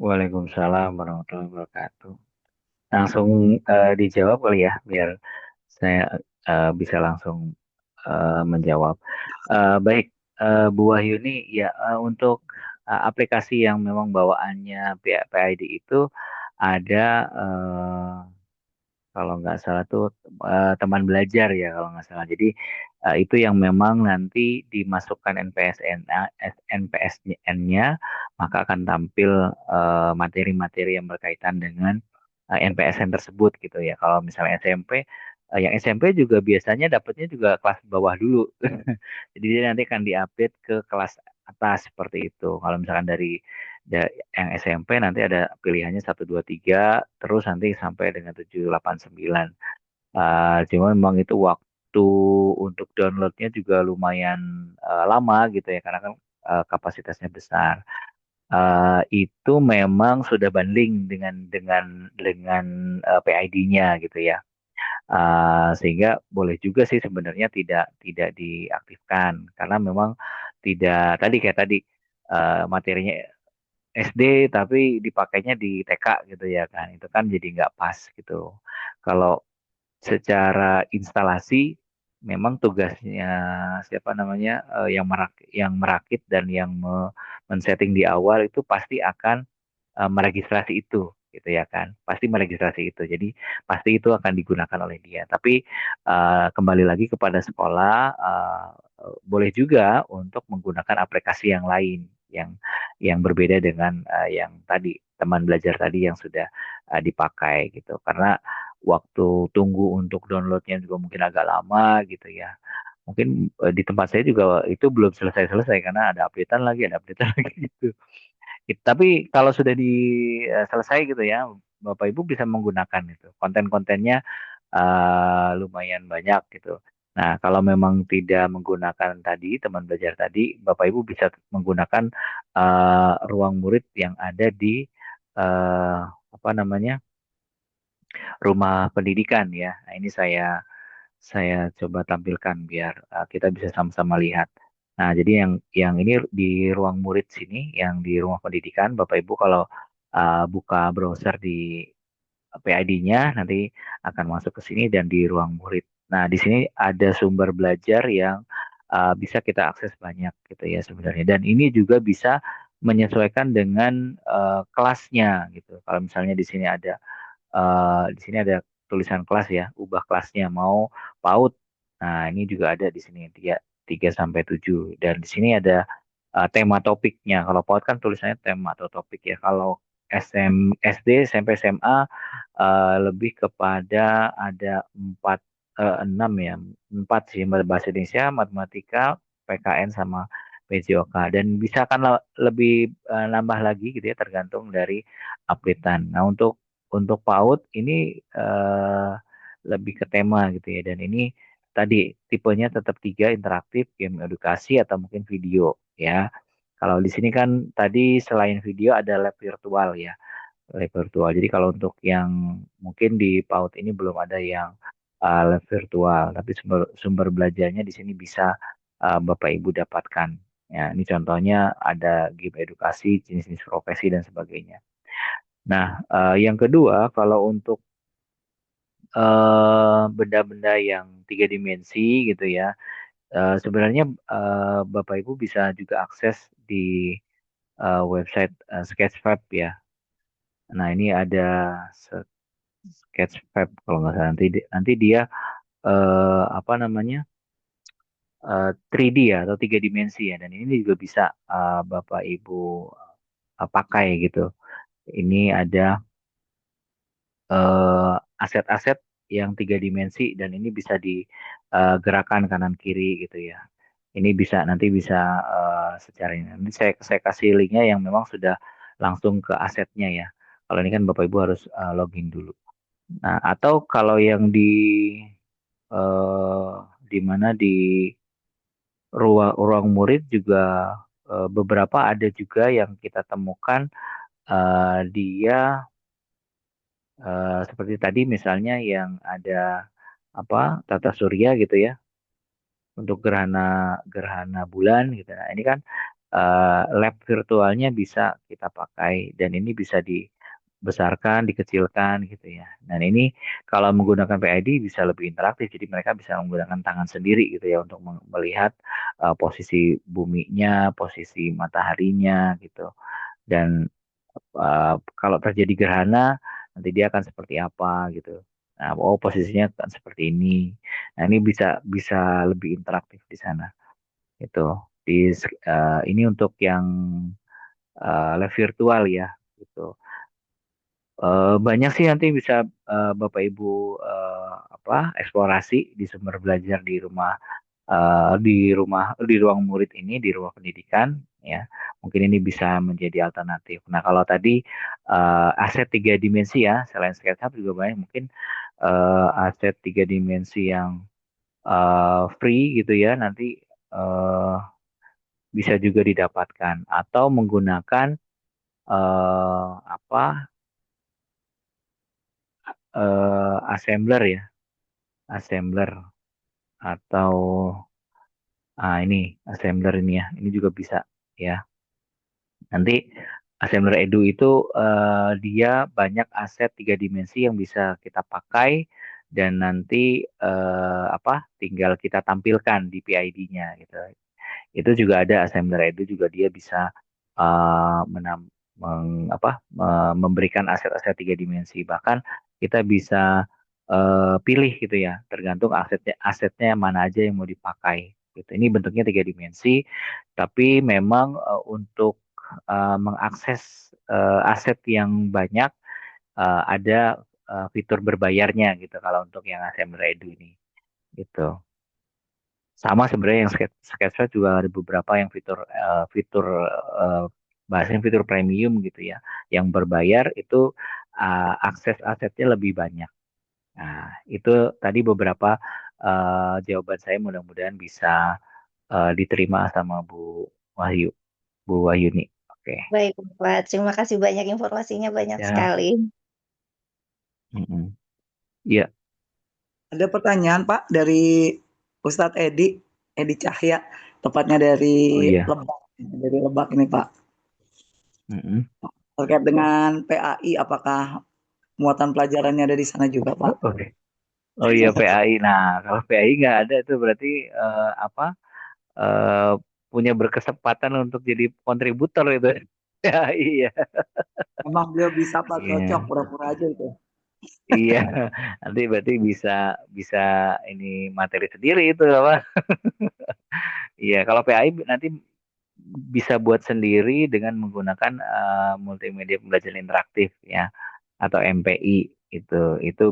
Waalaikumsalam warahmatullahi wabarakatuh. Langsung dijawab kali ya, biar saya bisa langsung menjawab. Baik, Bu Wahyuni, ya untuk aplikasi yang memang bawaannya PID itu ada kalau nggak salah tuh teman belajar ya kalau nggak salah. Jadi itu yang memang nanti dimasukkan NPSN-nya, maka akan tampil materi-materi yang berkaitan dengan NPSN tersebut gitu ya. Kalau misalnya SMP, yang SMP juga biasanya dapatnya juga kelas bawah dulu. Jadi dia nanti akan diupdate ke kelas atas seperti itu. Kalau misalkan dari yang SMP nanti ada pilihannya 1, 2, 3, terus nanti sampai dengan 7, 8, 9. Cuma memang itu waktu untuk downloadnya juga lumayan lama gitu ya, karena kan kapasitasnya besar. Itu memang sudah banding dengan PID-nya gitu ya. Sehingga boleh juga sih sebenarnya tidak diaktifkan karena memang tidak tadi kayak tadi materinya SD tapi dipakainya di TK gitu ya kan, itu kan jadi nggak pas gitu. Kalau secara instalasi memang tugasnya siapa namanya yang merakit dan yang men-setting di awal itu pasti akan meregistrasi itu gitu ya kan, pasti meregistrasi itu, jadi pasti itu akan digunakan oleh dia. Tapi kembali lagi kepada sekolah, boleh juga untuk menggunakan aplikasi yang lain yang berbeda dengan yang tadi teman belajar tadi yang sudah dipakai gitu, karena waktu tunggu untuk downloadnya juga mungkin agak lama gitu ya. Mungkin di tempat saya juga itu belum selesai-selesai karena ada updatean lagi gitu. Tapi kalau sudah selesai gitu ya, Bapak Ibu bisa menggunakan itu. Konten-kontennya lumayan banyak gitu. Nah, kalau memang tidak menggunakan tadi, teman belajar tadi, Bapak Ibu bisa menggunakan ruang murid yang ada di apa namanya, rumah pendidikan ya. Nah, ini saya coba tampilkan biar kita bisa sama-sama lihat. Nah, jadi yang ini di ruang murid sini, yang di rumah pendidikan, Bapak Ibu kalau buka browser di PID-nya nanti akan masuk ke sini dan di ruang murid. Nah, di sini ada sumber belajar yang bisa kita akses banyak gitu ya sebenarnya. Dan ini juga bisa menyesuaikan dengan kelasnya gitu. Kalau misalnya di sini ada tulisan kelas ya, ubah kelasnya mau PAUD. Nah, ini juga ada di sini 3 sampai 7, dan di sini ada tema topiknya. Kalau PAUD kan tulisannya tema atau topik ya. Kalau SD, SMP, SMA lebih kepada ada 6 ya, 4 sih, bahasa Indonesia, matematika, PKN sama PJOK, dan bisa akan lebih nambah lagi gitu ya tergantung dari updatean. Nah, untuk PAUD ini lebih ke tema gitu ya, dan ini tadi tipenya tetap 3, interaktif, game edukasi, atau mungkin video ya. Kalau di sini kan tadi selain video ada lab virtual ya, lab virtual. Jadi kalau untuk yang mungkin di PAUD ini belum ada yang lab virtual, tapi sumber belajarnya di sini bisa Bapak Ibu dapatkan. Ya, ini contohnya ada game edukasi, jenis-jenis profesi dan sebagainya. Nah, yang kedua, kalau untuk benda-benda yang 3 dimensi gitu ya, sebenarnya Bapak Ibu bisa juga akses di website Sketchfab ya. Nah, ini ada Sketchfab kalau nggak salah, nanti dia apa namanya 3D ya atau tiga dimensi ya, dan ini juga bisa Bapak Ibu pakai gitu. Ini ada aset-aset yang tiga dimensi dan ini bisa digerakkan kanan kiri gitu ya. Ini bisa nanti bisa secara ini. Nanti saya kasih linknya yang memang sudah langsung ke asetnya ya. Kalau ini kan Bapak Ibu harus login dulu. Nah, atau kalau yang eh, di mana di ruang ruang murid juga beberapa ada juga yang kita temukan dia seperti tadi misalnya yang ada apa tata surya gitu ya untuk gerhana gerhana bulan gitu. Nah, ini kan lab virtualnya bisa kita pakai dan ini bisa dibesarkan, dikecilkan gitu ya. Dan ini kalau menggunakan PID bisa lebih interaktif, jadi mereka bisa menggunakan tangan sendiri gitu ya untuk melihat posisi buminya, posisi mataharinya gitu. Dan kalau terjadi gerhana nanti dia akan seperti apa gitu. Nah, oh posisinya kan seperti ini. Nah, ini bisa bisa lebih interaktif di sana. Itu ini untuk yang lab virtual ya gitu. Banyak sih nanti bisa Bapak Ibu apa eksplorasi di sumber belajar di ruang murid ini di ruang pendidikan ya. Mungkin ini bisa menjadi alternatif. Nah, kalau tadi aset tiga dimensi ya, selain SketchUp juga banyak mungkin aset tiga dimensi yang free gitu ya nanti eh, bisa juga didapatkan atau menggunakan apa assembler ya, assembler atau ini assembler ini ya, ini juga bisa ya. Nanti assembler Edu itu dia banyak aset tiga dimensi yang bisa kita pakai dan nanti apa tinggal kita tampilkan di PID-nya gitu. Itu juga ada assembler Edu juga dia bisa uh, menam, memberikan aset-aset tiga dimensi. Bahkan kita bisa pilih gitu ya, tergantung asetnya mana aja yang mau dipakai. Gitu. Ini bentuknya tiga dimensi, tapi memang untuk mengakses aset yang banyak ada fitur berbayarnya gitu kalau untuk yang assembler Edu ini. Gitu. Sama sebenarnya yang Sketchfab juga ada beberapa yang fitur eh, bahasanya fitur premium gitu ya. Yang berbayar itu akses asetnya lebih banyak. Nah, itu tadi beberapa jawaban saya mudah-mudahan bisa diterima sama Wahyu, Bu Wahyuni. Oke. Baik, Pak. Terima kasih banyak informasinya banyak Ya. sekali. Mm-mm. Iya. Ada pertanyaan Pak dari Ustadz Edi Cahya, tepatnya Oh iya. Dari Lebak ini Pak. Mm-mm. Terkait dengan PAI, apakah muatan pelajarannya ada di sana juga Pak? Oke. Oh iya PAI. Nah, kalau PAI nggak ada itu berarti apa? eh, punya berkesempatan untuk jadi kontributor itu. Ya, iya, Emang beliau bisa Pak, cocok iya, pura-pura aja itu. iya. Nanti berarti bisa bisa ini materi sendiri itu apa? Iya, kalau PAI nanti bisa buat sendiri dengan menggunakan multimedia pembelajaran interaktif ya atau MPI itu itu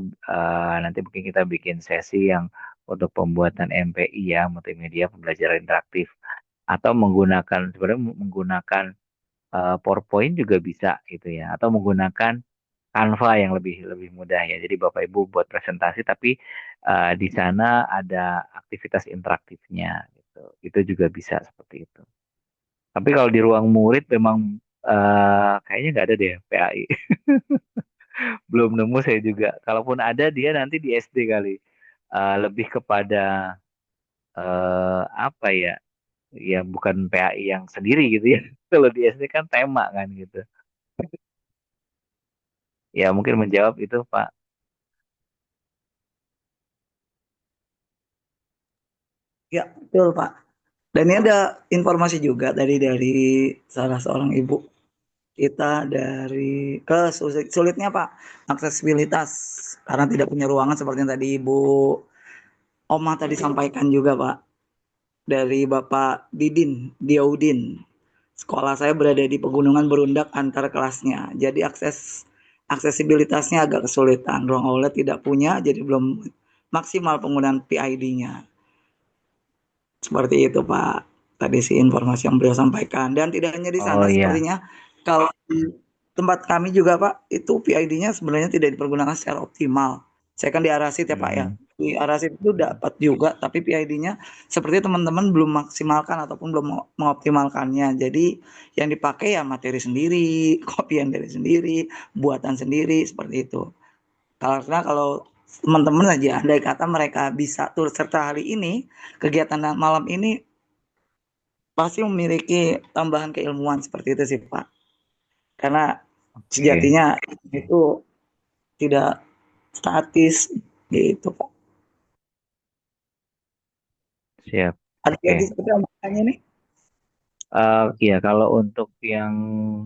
nanti mungkin kita bikin sesi yang untuk pembuatan MPI ya multimedia pembelajaran interaktif atau sebenarnya menggunakan PowerPoint juga bisa gitu ya atau menggunakan Canva yang lebih lebih mudah ya. Jadi Bapak Ibu buat presentasi tapi di sana ada aktivitas interaktifnya gitu. Itu juga bisa seperti itu. Tapi kalau di ruang murid memang kayaknya nggak ada deh PAI. Belum nemu saya juga. Kalaupun ada dia nanti di SD kali. Lebih kepada apa ya? Ya bukan PAI yang sendiri gitu ya. Kalau di SD kan tema kan gitu. Ya mungkin menjawab itu Pak. Ya, betul Pak. Dan ini ada informasi juga dari salah seorang ibu kita dari sulitnya Pak aksesibilitas karena tidak punya ruangan seperti yang tadi Ibu Oma tadi sampaikan juga Pak. dari Bapak Didin Diaudin. Sekolah saya berada di pegunungan berundak antar kelasnya. Jadi aksesibilitasnya agak kesulitan. Ruang aula tidak punya, jadi belum maksimal penggunaan PID-nya. Seperti itu Pak. Tadi sih informasi yang beliau sampaikan. Dan tidak hanya di Oh sana iya, sepertinya, kalau di tempat kami juga Pak, itu PID-nya sebenarnya tidak dipergunakan secara optimal. Saya kan di Arasit ya Pak ya. Mhm. Di Arasit itu dapat juga, tapi PID-nya seperti teman-teman belum maksimalkan ataupun belum mengoptimalkannya. Jadi yang dipakai ya materi sendiri, kopian dari sendiri, buatan sendiri, seperti itu. Karena kalau teman-teman aja, andai kata mereka bisa turut serta hari ini, kegiatan malam ini pasti memiliki tambahan keilmuan seperti itu sih Pak. Karena Oke, sejatinya itu tidak statis gitu Pak. siap. Ada Oke. lagi seperti yang mau tanya nih? Iya, kalau untuk yang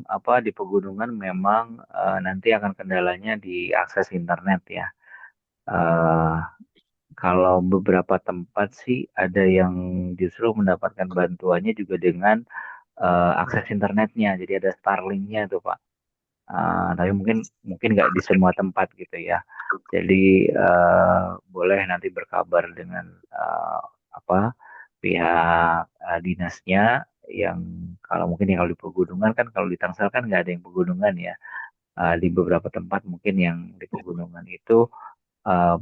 apa di pegunungan memang nanti akan kendalanya di akses internet ya. Eh, Kalau beberapa tempat sih ada yang justru mendapatkan bantuannya juga dengan akses internetnya. Jadi ada Starlink-nya tuh Pak. Tapi mungkin mungkin nggak di semua tempat gitu ya. Jadi boleh nanti berkabar dengan apa pihak dinasnya yang kalau mungkin ya kalau di pegunungan kan kalau di Tangsel kan nggak ada yang pegunungan ya. Di beberapa tempat mungkin yang di pegunungan itu uh,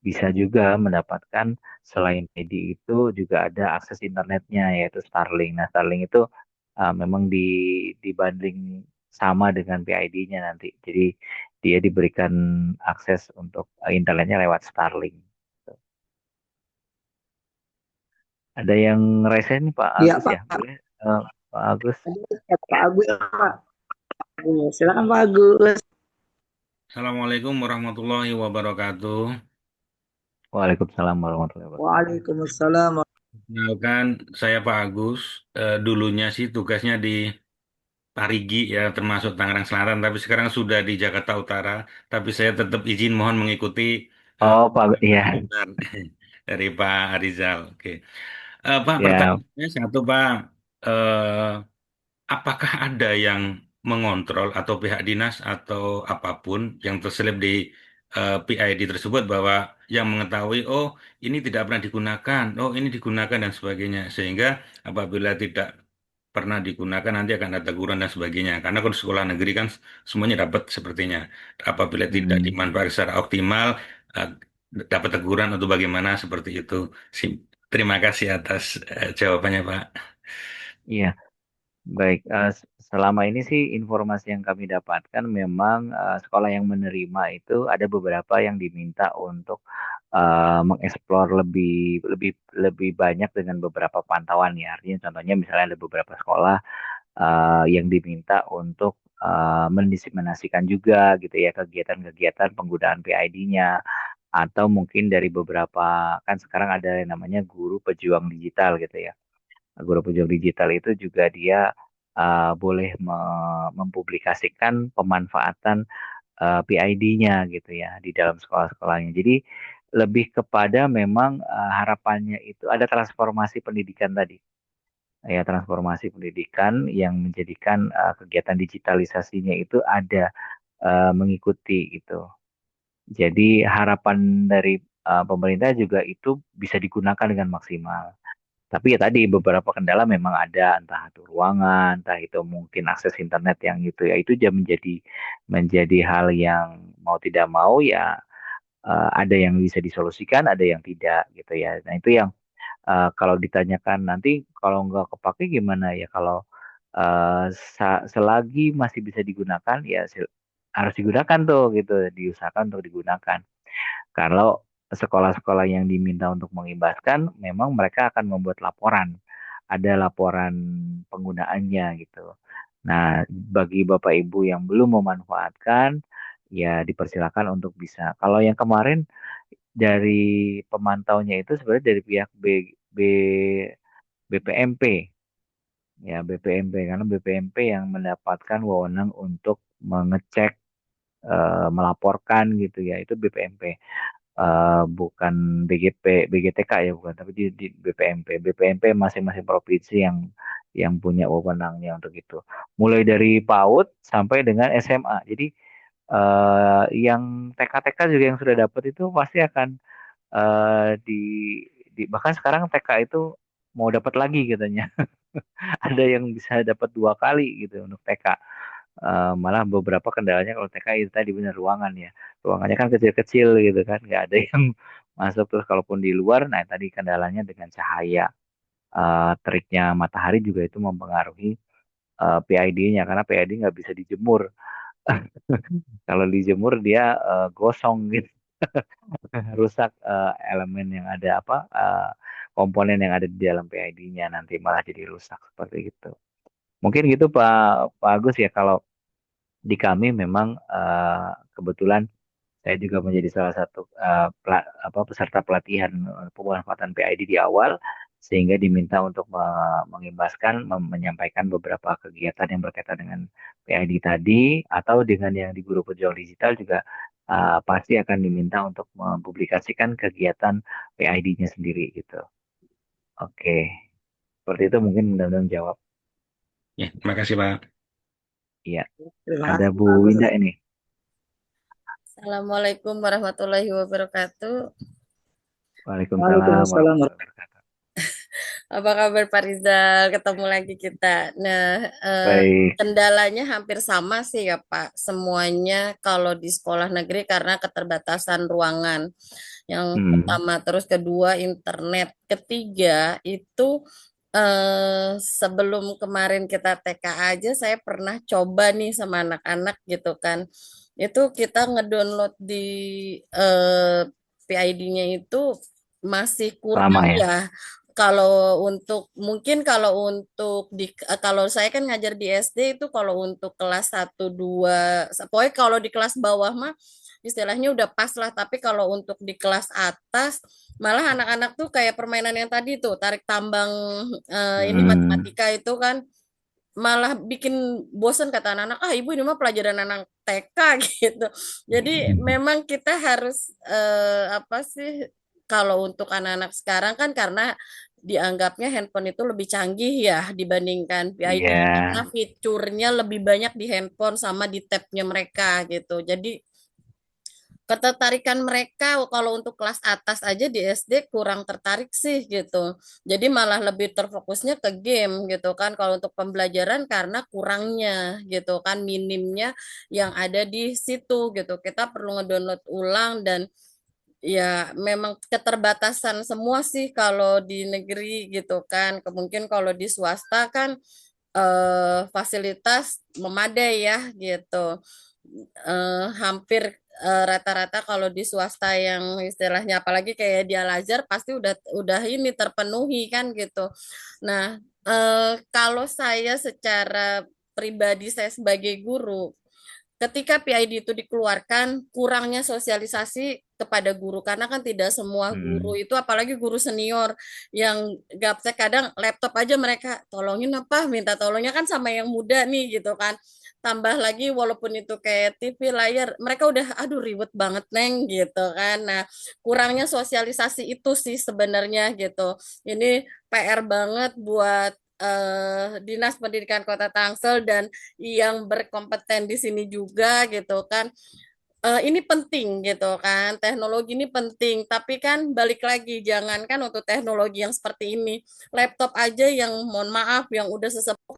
bisa juga mendapatkan selain ID itu juga ada akses internetnya yaitu Starlink. Nah, Starlink itu memang dibanding sama dengan PID-nya nanti. Jadi dia diberikan akses untuk internetnya lewat Starlink. Ada yang resen nih Pak Iya Agus Pak. ya, boleh Pak Agus? Ya, Pak Agus Pak. Silakan Pak Agus. Assalamualaikum warahmatullahi wabarakatuh. Waalaikumsalam warahmatullahi wabarakatuh. Waalaikumsalam. Kenalkan, saya Pak Agus. Dulunya sih tugasnya di Parigi ya, termasuk Tangerang Selatan, tapi sekarang sudah di Jakarta Utara. Tapi saya tetap izin mohon mengikuti eh, Oh Pak, iya, webinar dari Pak Arizal. Oke. Pak, ya. pertanyaannya satu Pak. Eh, Apakah ada yang mengontrol atau pihak dinas atau apapun yang terselip di PID tersebut bahwa yang mengetahui, oh ini tidak pernah digunakan, oh ini digunakan dan sebagainya. Sehingga apabila tidak pernah digunakan nanti akan ada teguran dan sebagainya. Karena kalau sekolah negeri kan semuanya dapat sepertinya. Apabila tidak Hmm, dimanfaatkan secara optimal, eh, dapat teguran atau bagaimana seperti itu. Terima kasih atas jawabannya, Pak. iya. Baik, selama ini sih informasi yang kami dapatkan memang sekolah yang menerima itu ada beberapa yang diminta untuk mengeksplor lebih lebih lebih banyak dengan beberapa pantauan ya. Artinya contohnya misalnya ada beberapa sekolah yang diminta untuk mendiseminasikan juga gitu ya kegiatan-kegiatan penggunaan PID-nya atau mungkin dari beberapa kan sekarang ada yang namanya guru pejuang digital gitu ya. Guru pejuang digital itu juga dia boleh mempublikasikan pemanfaatan PID-nya gitu ya di dalam sekolah-sekolahnya. Jadi lebih kepada memang harapannya itu ada transformasi pendidikan tadi. Ya, transformasi pendidikan yang menjadikan kegiatan digitalisasinya itu ada mengikuti gitu. Jadi harapan dari pemerintah juga itu bisa digunakan dengan maksimal. Tapi ya tadi beberapa kendala memang ada, entah itu ruangan, entah itu mungkin akses internet yang itu ya itu jadi menjadi hal yang mau tidak mau ya ada yang bisa disolusikan, ada yang tidak gitu ya. Nah itu yang kalau ditanyakan nanti kalau nggak kepake gimana ya? Kalau selagi masih bisa digunakan ya harus digunakan tuh gitu, diusahakan untuk digunakan. Kalau sekolah-sekolah yang diminta untuk mengimbaskan, memang mereka akan membuat laporan. Ada laporan penggunaannya gitu. Nah, bagi Bapak Ibu yang belum memanfaatkan, ya dipersilakan untuk bisa. Kalau yang kemarin dari pemantaunya itu sebenarnya dari pihak B, BPMP, ya BPMP karena BPMP yang mendapatkan wewenang untuk mengecek, melaporkan gitu ya, itu BPMP. bukan BGTK ya bukan, tapi di BPMP masing-masing provinsi yang punya wewenangnya untuk itu. Mulai dari PAUD sampai dengan SMA. Jadi yang TK-TK juga yang sudah dapat itu pasti akan bahkan sekarang TK itu mau dapat lagi katanya. Ada yang bisa dapat 2 kali gitu untuk TK. Malah beberapa kendalanya kalau TK itu tadi benar ruangan ya. Ruangannya kan kecil-kecil gitu kan, nggak ada yang masuk. Terus kalaupun di luar, nah tadi kendalanya dengan cahaya. Teriknya matahari juga itu mempengaruhi PID-nya karena PID nggak bisa dijemur. Kalau dijemur dia gosong gitu, rusak elemen yang ada komponen yang ada di dalam PID-nya nanti malah jadi rusak seperti itu. Mungkin gitu Pak Agus ya kalau di kami memang kebetulan saya juga menjadi salah satu peserta pelatihan pemanfaatan PID di awal sehingga diminta untuk mengimbaskan menyampaikan beberapa kegiatan yang berkaitan dengan PID tadi atau dengan yang di Guru Pejuang Digital juga pasti akan diminta untuk mempublikasikan kegiatan PID-nya sendiri gitu. Oke, seperti itu mungkin mudah-mudahan jawab. Ya, terima kasih Pak. Iya, Terima ada kasih Bu Pak Agus. Winda ini. Assalamualaikum warahmatullahi wabarakatuh. Waalaikumsalam Waalaikumsalam. warahmatullahi wabarakatuh. Apa kabar Pak Rizal? Ketemu lagi kita. Nah, Baik. kendalanya hampir sama sih ya Pak. Semuanya kalau di sekolah negeri karena keterbatasan ruangan. Yang pertama, terus kedua internet. Ketiga itu sebelum kemarin kita TK aja saya pernah coba nih sama anak-anak gitu kan. Itu kita ngedownload di PID-nya itu masih Lama kurang ya. ya. Kalau untuk kalau saya kan ngajar di SD itu kalau untuk kelas 1 2 pokoknya kalau di kelas bawah mah istilahnya udah pas lah, tapi kalau untuk di kelas atas malah anak-anak tuh kayak permainan yang tadi tuh tarik tambang, ini matematika itu kan malah bikin bosan kata anak-anak, ah ibu ini mah pelajaran anak TK gitu. Jadi memang kita harus apa sih, kalau untuk anak-anak sekarang kan karena dianggapnya handphone itu lebih canggih ya dibandingkan PID Iya. karena fiturnya lebih banyak di handphone sama di tabnya mereka gitu. Jadi ketertarikan mereka kalau untuk kelas atas aja di SD kurang tertarik sih gitu. Jadi malah lebih terfokusnya ke game gitu kan. Kalau untuk pembelajaran karena kurangnya gitu kan, minimnya yang ada di situ gitu. Kita perlu ngedownload ulang dan ya memang keterbatasan semua sih kalau di negeri gitu kan. Mungkin kalau di swasta kan fasilitas memadai ya gitu. Hampir rata-rata kalau di swasta yang istilahnya apalagi kayak di Al-Azhar pasti udah ini terpenuhi kan gitu. Nah, kalau saya secara pribadi saya sebagai guru ketika PID itu dikeluarkan, kurangnya sosialisasi kepada guru karena kan tidak semua guru itu apalagi guru senior yang gaptek kadang laptop aja mereka tolongin apa minta tolongnya kan sama yang muda nih gitu kan, tambah lagi walaupun itu kayak TV layar mereka udah aduh ribet banget neng gitu kan. Nah, kurangnya sosialisasi itu sih sebenarnya gitu, ini PR banget buat Dinas Pendidikan Kota Tangsel dan yang berkompeten di sini juga gitu kan. Ini penting gitu kan, teknologi ini penting, tapi kan balik lagi, jangankan untuk teknologi yang seperti ini, laptop aja yang mohon maaf yang udah sesepuh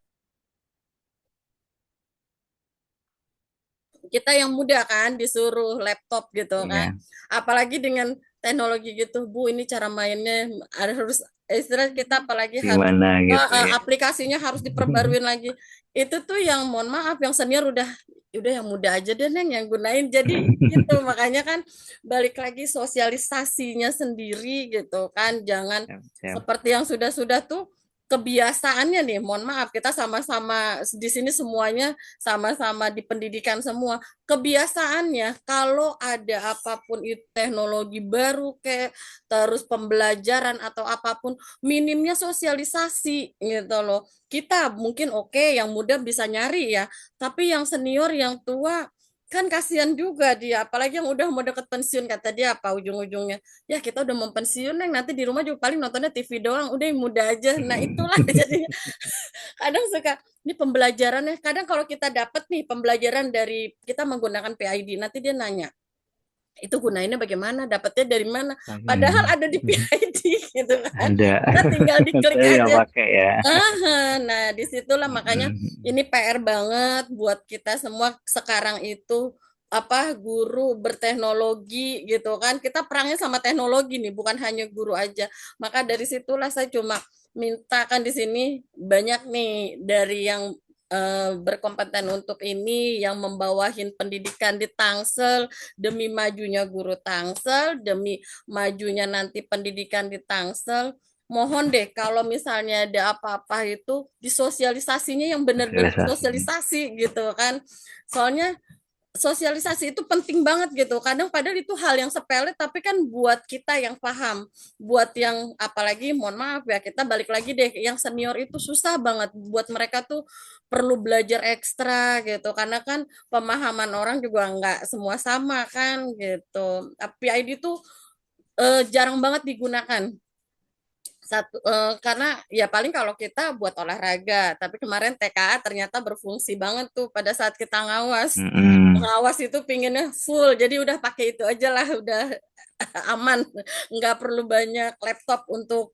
kita yang muda kan disuruh laptop gitu kan, Iya. apalagi dengan teknologi gitu Bu, ini cara mainnya harus istilah kita apalagi harus Gimana gitu ya. aplikasinya harus diperbaruin lagi. Itu tuh yang mohon maaf yang senior udah yang muda aja deh Neng yang gunain. Jadi gitu makanya kan balik lagi sosialisasinya sendiri gitu kan, jangan Siap, siap. seperti yang sudah-sudah tuh kebiasaannya nih, mohon maaf kita sama-sama di sini semuanya sama-sama di pendidikan semua, kebiasaannya kalau ada apapun itu teknologi baru kayak terus pembelajaran atau apapun minimnya sosialisasi gitu loh. Kita mungkin oke, yang muda bisa nyari ya, tapi yang senior yang tua kan kasihan juga dia, apalagi yang udah mau deket pensiun, kata dia apa ujung-ujungnya, ya kita udah mau pensiun Neng, nanti di rumah juga paling nontonnya TV doang, udah yang muda aja. Nah itulah jadinya kadang suka ini pembelajarannya, kadang kalau kita dapat nih pembelajaran dari kita menggunakan PID, nanti dia nanya itu gunainnya bagaimana, dapatnya dari mana, padahal ada di PID gitu kan, Ada. kita tinggal diklik Saya nggak aja. pakai ya. Nah, disitulah makanya ini PR banget buat kita semua sekarang itu apa guru berteknologi gitu kan. Kita perangnya sama teknologi nih, bukan hanya guru aja. Maka dari situlah saya cuma mintakan di sini banyak nih dari yang berkompeten untuk ini yang membawahin pendidikan di Tangsel demi majunya guru Tangsel, demi majunya nanti pendidikan di Tangsel. Mohon deh kalau misalnya ada apa-apa itu disosialisasinya yang benar-benar Sosialisasi. sosialisasi gitu kan. Soalnya sosialisasi itu penting banget gitu. Kadang padahal itu hal yang sepele tapi kan buat kita yang paham, buat yang apalagi mohon maaf ya kita balik lagi deh yang senior itu susah banget buat mereka tuh perlu belajar ekstra gitu karena kan pemahaman orang juga nggak semua sama kan gitu. PID itu jarang banget digunakan karena ya paling kalau kita buat olahraga tapi kemarin TKA ternyata berfungsi banget tuh pada saat kita ngawas Mm-mm. pengawas itu pinginnya full jadi udah pakai itu aja lah udah aman nggak perlu banyak laptop untuk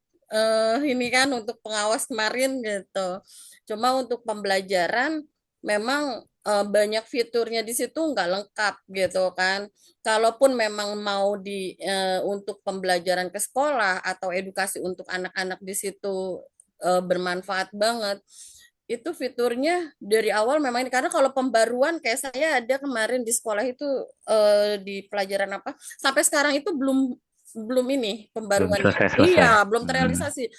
ini kan untuk pengawas kemarin gitu cuma untuk pembelajaran memang banyak fiturnya di situ nggak lengkap gitu kan kalaupun memang mau untuk pembelajaran ke sekolah atau edukasi untuk anak-anak di situ bermanfaat banget itu fiturnya dari awal memang ini karena kalau pembaruan kayak saya ada kemarin di sekolah itu di pelajaran apa sampai sekarang itu belum belum ini Belum pembaruannya selesai-selesai. iya belum terrealisasi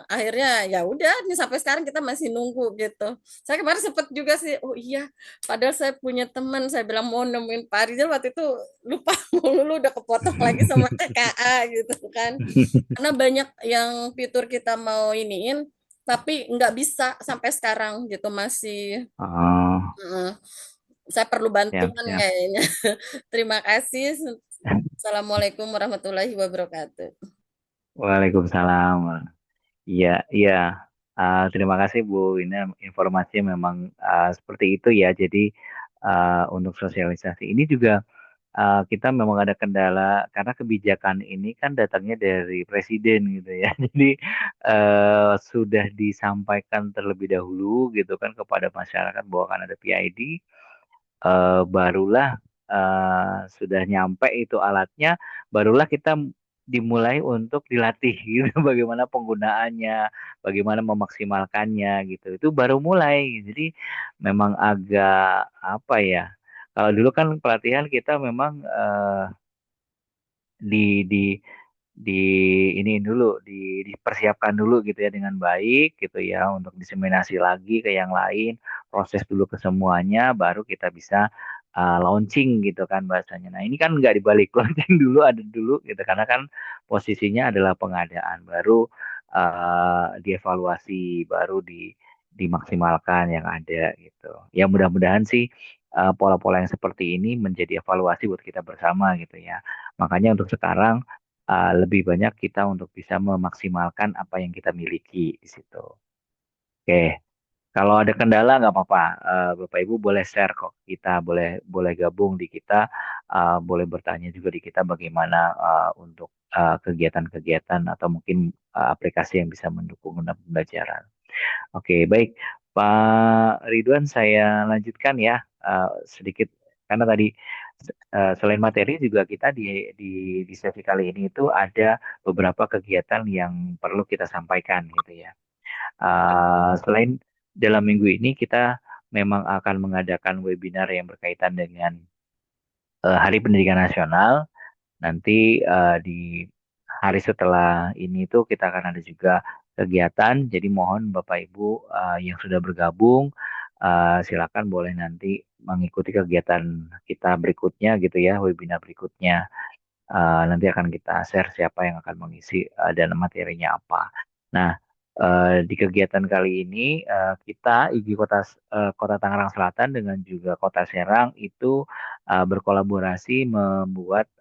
akhirnya ya udah nih sampai sekarang kita masih nunggu gitu saya kemarin sempat juga sih oh iya padahal saya punya teman saya bilang mau nemuin Pak Rizal waktu itu lupa mulu udah kepotong lagi sama TKA gitu kan karena banyak yang fitur kita mau iniin tapi nggak bisa sampai sekarang gitu masih Oh, saya perlu siap, bantuan siap. kayaknya. Terima kasih. Assalamualaikum warahmatullahi wabarakatuh. Waalaikumsalam. Iya, iya. Terima kasih Bu. Ini informasinya memang seperti itu ya. Jadi untuk sosialisasi ini juga kita memang ada kendala karena kebijakan ini kan datangnya dari presiden gitu ya. Jadi sudah disampaikan terlebih dahulu gitu kan kepada masyarakat bahwa akan ada PID. Barulah sudah nyampe itu alatnya, barulah kita dimulai untuk dilatih gitu, bagaimana penggunaannya, bagaimana memaksimalkannya gitu. Itu baru mulai. Jadi memang agak apa ya? Kalau dulu kan pelatihan kita memang di di ini dulu dipersiapkan dulu gitu ya dengan baik gitu ya untuk diseminasi lagi ke yang lain proses dulu ke semuanya baru kita bisa launching gitu kan bahasanya. Nah ini kan nggak dibalik launching dulu ada dulu gitu karena kan posisinya adalah pengadaan baru dievaluasi baru dimaksimalkan yang ada gitu. Ya mudah-mudahan sih pola-pola yang seperti ini menjadi evaluasi buat kita bersama gitu ya. Makanya untuk sekarang lebih banyak kita untuk bisa memaksimalkan apa yang kita miliki di situ. Oke, kalau ada kendala nggak apa-apa, Bapak Ibu boleh share kok. Kita boleh boleh gabung di kita, boleh bertanya juga di kita bagaimana untuk kegiatan-kegiatan atau mungkin aplikasi yang bisa mendukung pembelajaran. Oke, baik. Pak Ridwan, saya lanjutkan ya sedikit karena tadi selain materi juga kita di sesi kali ini itu ada beberapa kegiatan yang perlu kita sampaikan gitu ya. Selain dalam minggu ini kita memang akan mengadakan webinar yang berkaitan dengan Hari Pendidikan Nasional. Nanti di hari setelah ini tuh kita akan ada juga kegiatan. Jadi mohon Bapak Ibu yang sudah bergabung silakan boleh nanti mengikuti kegiatan kita berikutnya gitu ya, webinar berikutnya. Nanti akan kita share siapa yang akan mengisi dan materinya apa. Nah, di kegiatan kali ini kita IG Kota Tangerang Selatan dengan juga Kota Serang itu berkolaborasi membuat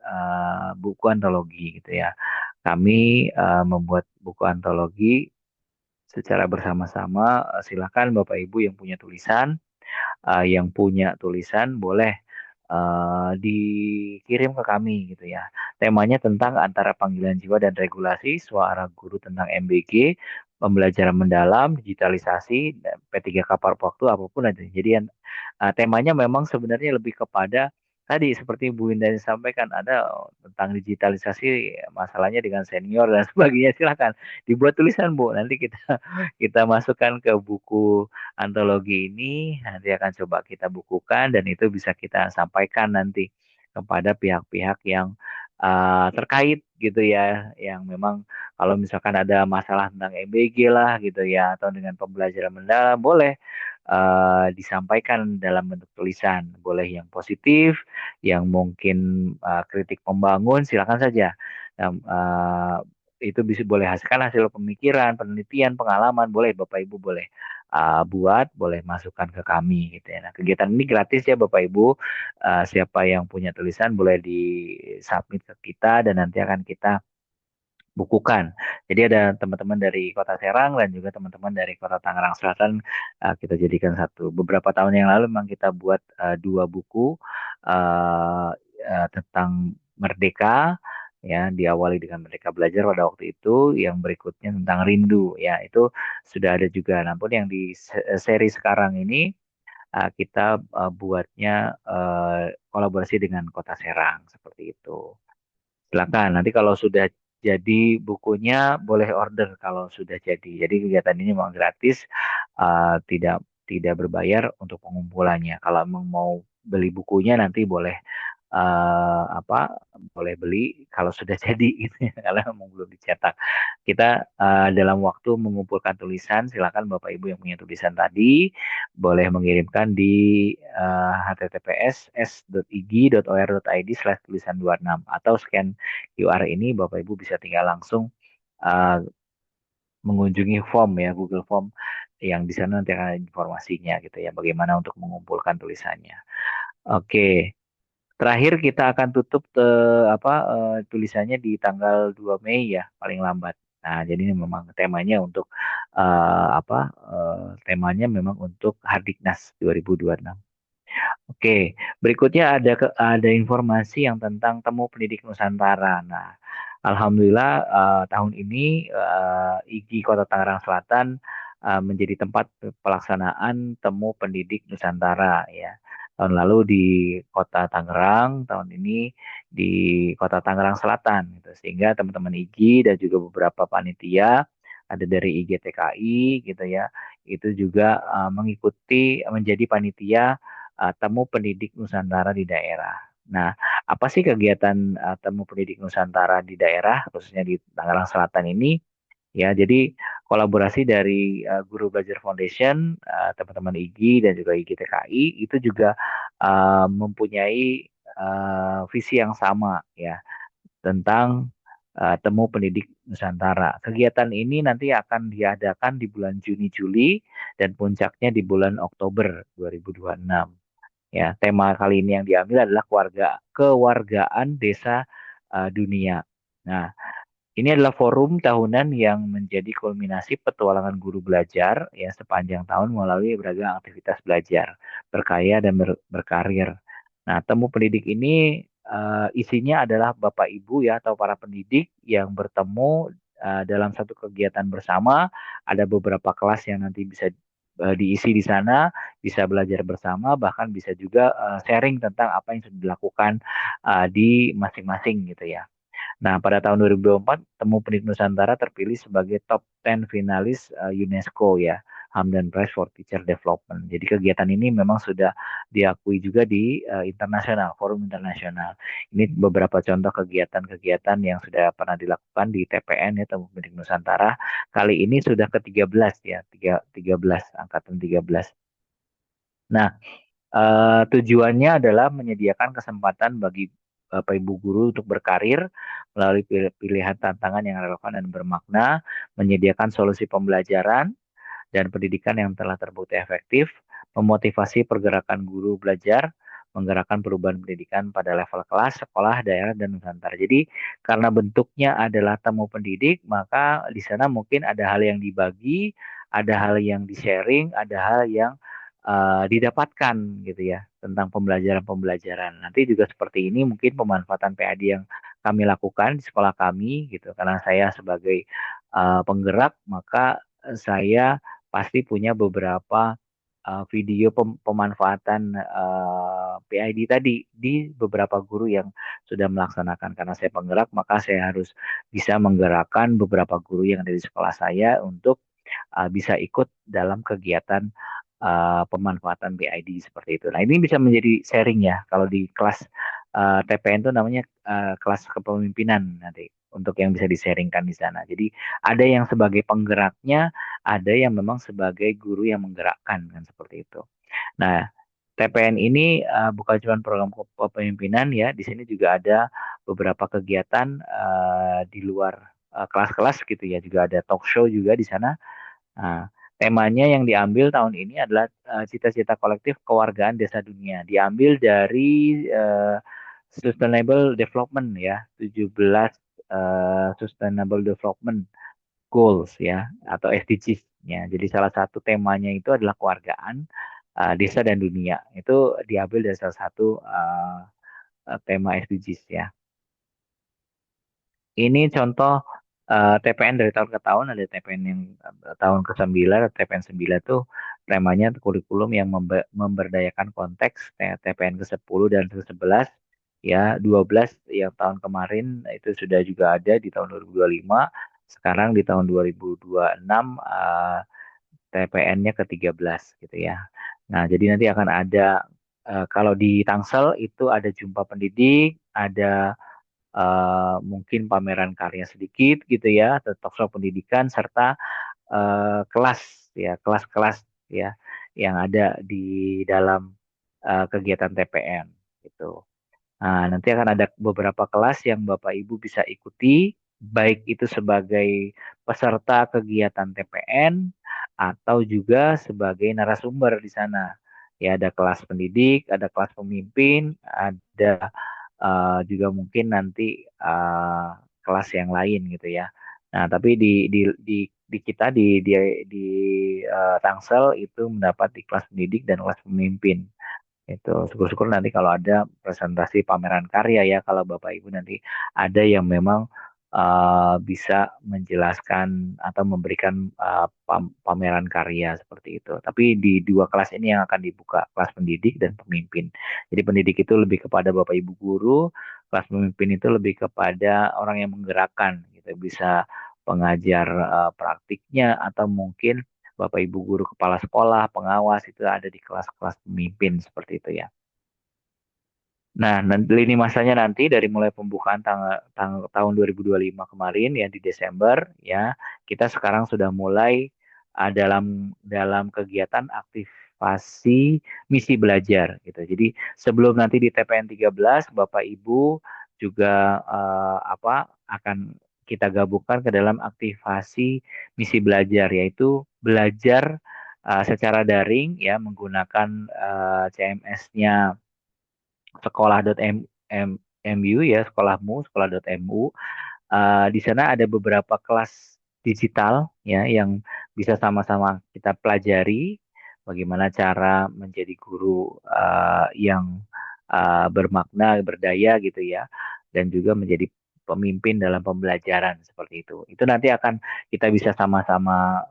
buku antologi gitu ya. Kami membuat buku antologi secara bersama-sama. Silakan Bapak Ibu yang punya tulisan, boleh dikirim ke kami gitu ya. Temanya tentang antara panggilan jiwa dan regulasi, suara guru tentang MBG, pembelajaran mendalam, digitalisasi, dan P3K paruh waktu, apapun aja. Jadi temanya memang sebenarnya lebih kepada tadi seperti Bu Winda sampaikan, ada tentang digitalisasi, masalahnya dengan senior dan sebagainya. Silakan dibuat tulisan Bu, nanti kita kita masukkan ke buku antologi ini, nanti akan coba kita bukukan dan itu bisa kita sampaikan nanti kepada pihak-pihak yang terkait gitu ya, yang memang kalau misalkan ada masalah tentang MBG lah gitu ya, atau dengan pembelajaran mendalam, boleh disampaikan dalam bentuk tulisan, boleh yang positif, yang mungkin kritik membangun, silakan saja. Nah, itu bisa boleh hasilkan hasil pemikiran, penelitian, pengalaman, boleh Bapak Ibu boleh buat, boleh masukkan ke kami gitu ya. Nah, kegiatan ini gratis ya Bapak Ibu. Siapa yang punya tulisan boleh di submit ke kita dan nanti akan kita bukukan. Jadi ada teman-teman dari Kota Serang dan juga teman-teman dari Kota Tangerang Selatan, kita jadikan satu. Beberapa tahun yang lalu memang kita buat dua buku uh, tentang Merdeka, ya, diawali dengan Merdeka Belajar pada waktu itu, yang berikutnya tentang Rindu, ya itu sudah ada juga. Namun yang di seri sekarang ini kita buatnya kolaborasi dengan Kota Serang seperti itu. Silakan. Nanti kalau sudah jadi bukunya boleh order kalau sudah jadi. Jadi kegiatan ini memang gratis, tidak tidak berbayar untuk pengumpulannya. Kalau memang mau beli bukunya nanti boleh apa boleh beli kalau sudah jadi gitu ya, karena memang belum dicetak. Kita dalam waktu mengumpulkan tulisan, silakan Bapak Ibu yang punya tulisan tadi boleh mengirimkan di https://ig.or.id/tulisan26 atau scan QR ini Bapak Ibu bisa tinggal langsung uh, mengunjungi form ya, Google Form, yang di sana nanti akan ada informasinya gitu ya, bagaimana untuk mengumpulkan tulisannya. Oke, terakhir kita akan tutup tulisannya di tanggal 2 Mei ya, paling lambat. Nah, jadi ini memang temanya untuk temanya memang untuk Hardiknas 2026. Oke, berikutnya ada informasi yang tentang Temu Pendidik Nusantara. Nah, alhamdulillah tahun ini IGI Kota Tangerang Selatan menjadi tempat pelaksanaan Temu Pendidik Nusantara ya. Tahun lalu di Kota Tangerang, tahun ini di Kota Tangerang Selatan gitu. Sehingga teman-teman IGI dan juga beberapa panitia ada dari IGTKI gitu ya, itu juga mengikuti menjadi panitia Temu Pendidik Nusantara di daerah. Nah, apa sih kegiatan Temu Pendidik Nusantara di daerah, khususnya di Tangerang Selatan ini? Ya, jadi kolaborasi dari Guru Belajar Foundation, teman-teman IGI dan juga IGI TKI itu juga mempunyai visi yang sama ya tentang Temu Pendidik Nusantara. Kegiatan ini nanti akan diadakan di bulan Juni Juli dan puncaknya di bulan Oktober 2026. Ya, tema kali ini yang diambil adalah kewargaan desa dunia. Nah, ini adalah forum tahunan yang menjadi kulminasi petualangan guru belajar ya sepanjang tahun melalui beragam aktivitas belajar, berkarya dan berkarir. Nah, temu pendidik ini isinya adalah Bapak Ibu ya atau para pendidik yang bertemu dalam satu kegiatan bersama. Ada beberapa kelas yang nanti bisa diisi di sana, bisa belajar bersama, bahkan bisa juga sharing tentang apa yang sudah dilakukan di masing-masing gitu ya. Nah, pada tahun 2024, Temu Pendidik Nusantara terpilih sebagai top 10 finalis UNESCO ya, Hamdan Prize for Teacher Development. Jadi kegiatan ini memang sudah diakui juga di internasional, forum internasional. Ini beberapa contoh kegiatan-kegiatan yang sudah pernah dilakukan di TPN ya, Temu Pendidik Nusantara. Kali ini sudah ke-13 ya, 13, angkatan 13. Nah, tujuannya adalah menyediakan kesempatan bagi Bapak Ibu guru untuk berkarir melalui pilihan tantangan yang relevan dan bermakna, menyediakan solusi pembelajaran dan pendidikan yang telah terbukti efektif, memotivasi pergerakan guru belajar, menggerakkan perubahan pendidikan pada level kelas, sekolah, daerah, dan Nusantara. Jadi karena bentuknya adalah temu pendidik, maka di sana mungkin ada hal yang dibagi, ada hal yang di-sharing, ada hal yang didapatkan gitu ya tentang pembelajaran-pembelajaran. Nanti juga seperti ini mungkin pemanfaatan PAD yang kami lakukan di sekolah kami gitu. Karena saya sebagai penggerak, maka saya pasti punya beberapa video pemanfaatan PID tadi di beberapa guru yang sudah melaksanakan. Karena saya penggerak, maka saya harus bisa menggerakkan beberapa guru yang ada di sekolah saya untuk bisa ikut dalam kegiatan pemanfaatan BID seperti itu. Nah, ini bisa menjadi sharing ya. Kalau di kelas TPN itu namanya kelas kepemimpinan nanti untuk yang bisa di-sharingkan di sana. Jadi ada yang sebagai penggeraknya, ada yang memang sebagai guru yang menggerakkan kan seperti itu. Nah, TPN ini bukan cuma program kepemimpinan ya, di sini juga ada beberapa kegiatan di luar kelas-kelas gitu ya, juga ada talk show juga di sana. Nah, temanya yang diambil tahun ini adalah cita-cita kolektif kewargaan desa dunia. Diambil dari Sustainable Development ya, 17 Sustainable Development Goals ya, atau SDGs ya. Jadi salah satu temanya itu adalah kewargaan desa dan dunia. Itu diambil dari salah satu tema SDGs ya. Ini contoh TPN dari tahun ke tahun, ada TPN yang tahun ke-9, TPN 9 tuh temanya kurikulum yang memberdayakan konteks, TPN ke-10 dan ke-11 ya, 12 yang tahun kemarin itu sudah juga ada di tahun 2025, sekarang di tahun 2026 TPN-nya ke-13 gitu ya. Nah, jadi nanti akan ada kalau di Tangsel itu ada jumpa pendidik, ada mungkin pameran karya sedikit gitu ya, atau talk show pendidikan serta kelas ya, kelas-kelas ya yang ada di dalam kegiatan TPN gitu. Nah, nanti akan ada beberapa kelas yang Bapak Ibu bisa ikuti, baik itu sebagai peserta kegiatan TPN atau juga sebagai narasumber di sana. Ya, ada kelas pendidik, ada kelas pemimpin, ada juga mungkin nanti kelas yang lain gitu ya. Nah, tapi di kita di Tangsel itu mendapat di kelas pendidik dan kelas pemimpin. Itu syukur-syukur nanti kalau ada presentasi pameran karya ya, kalau Bapak Ibu nanti ada yang memang bisa menjelaskan atau memberikan pameran karya seperti itu. Tapi di dua kelas ini yang akan dibuka, kelas pendidik dan pemimpin. Jadi pendidik itu lebih kepada Bapak Ibu guru, kelas pemimpin itu lebih kepada orang yang menggerakkan gitu, bisa pengajar praktiknya atau mungkin Bapak Ibu guru kepala sekolah, pengawas itu ada di kelas-kelas pemimpin seperti itu ya. Nah, lini masanya nanti dari mulai pembukaan tahun 2025 kemarin ya di Desember ya, kita sekarang sudah mulai dalam kegiatan aktivasi misi belajar gitu. Jadi sebelum nanti di TPN 13 Bapak Ibu juga akan kita gabungkan ke dalam aktivasi misi belajar, yaitu belajar secara daring ya menggunakan CMS-nya sekolah.mu ya, sekolah.mu. Di sana ada beberapa kelas digital ya yang bisa sama-sama kita pelajari bagaimana cara menjadi guru yang bermakna, berdaya gitu ya, dan juga menjadi pemimpin dalam pembelajaran seperti itu. Itu nanti akan kita bisa sama-sama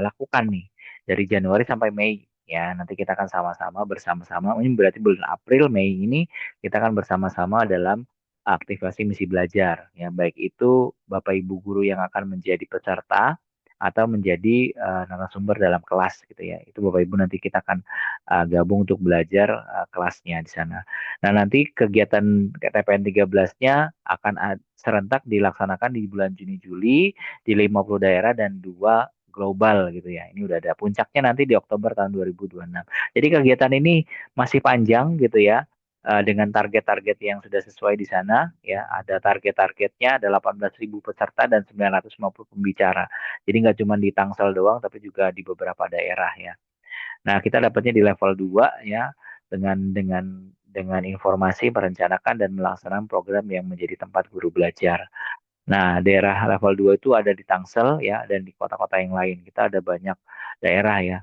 lakukan nih dari Januari sampai Mei ya. Nanti kita akan sama-sama bersama-sama. Ini berarti bulan April, Mei ini kita akan bersama-sama dalam aktivasi misi belajar ya, baik itu Bapak Ibu guru yang akan menjadi peserta atau menjadi narasumber dalam kelas gitu ya. Itu Bapak Ibu nanti kita akan gabung untuk belajar kelasnya di sana. Nah, nanti kegiatan TPN 13-nya akan serentak dilaksanakan di bulan Juni Juli di 50 daerah dan 2 global gitu ya. Ini udah ada puncaknya nanti di Oktober tahun 2026. Jadi kegiatan ini masih panjang gitu ya, dengan target-target yang sudah sesuai di sana ya, ada target-targetnya, ada 18.000 peserta dan 950 pembicara. Jadi nggak cuma di Tangsel doang tapi juga di beberapa daerah ya. Nah, kita dapatnya di level 2 ya, dengan dengan informasi, merencanakan, dan melaksanakan program yang menjadi tempat guru belajar. Nah, daerah level 2 itu ada di Tangsel ya, dan di kota-kota yang lain. Kita ada banyak daerah ya.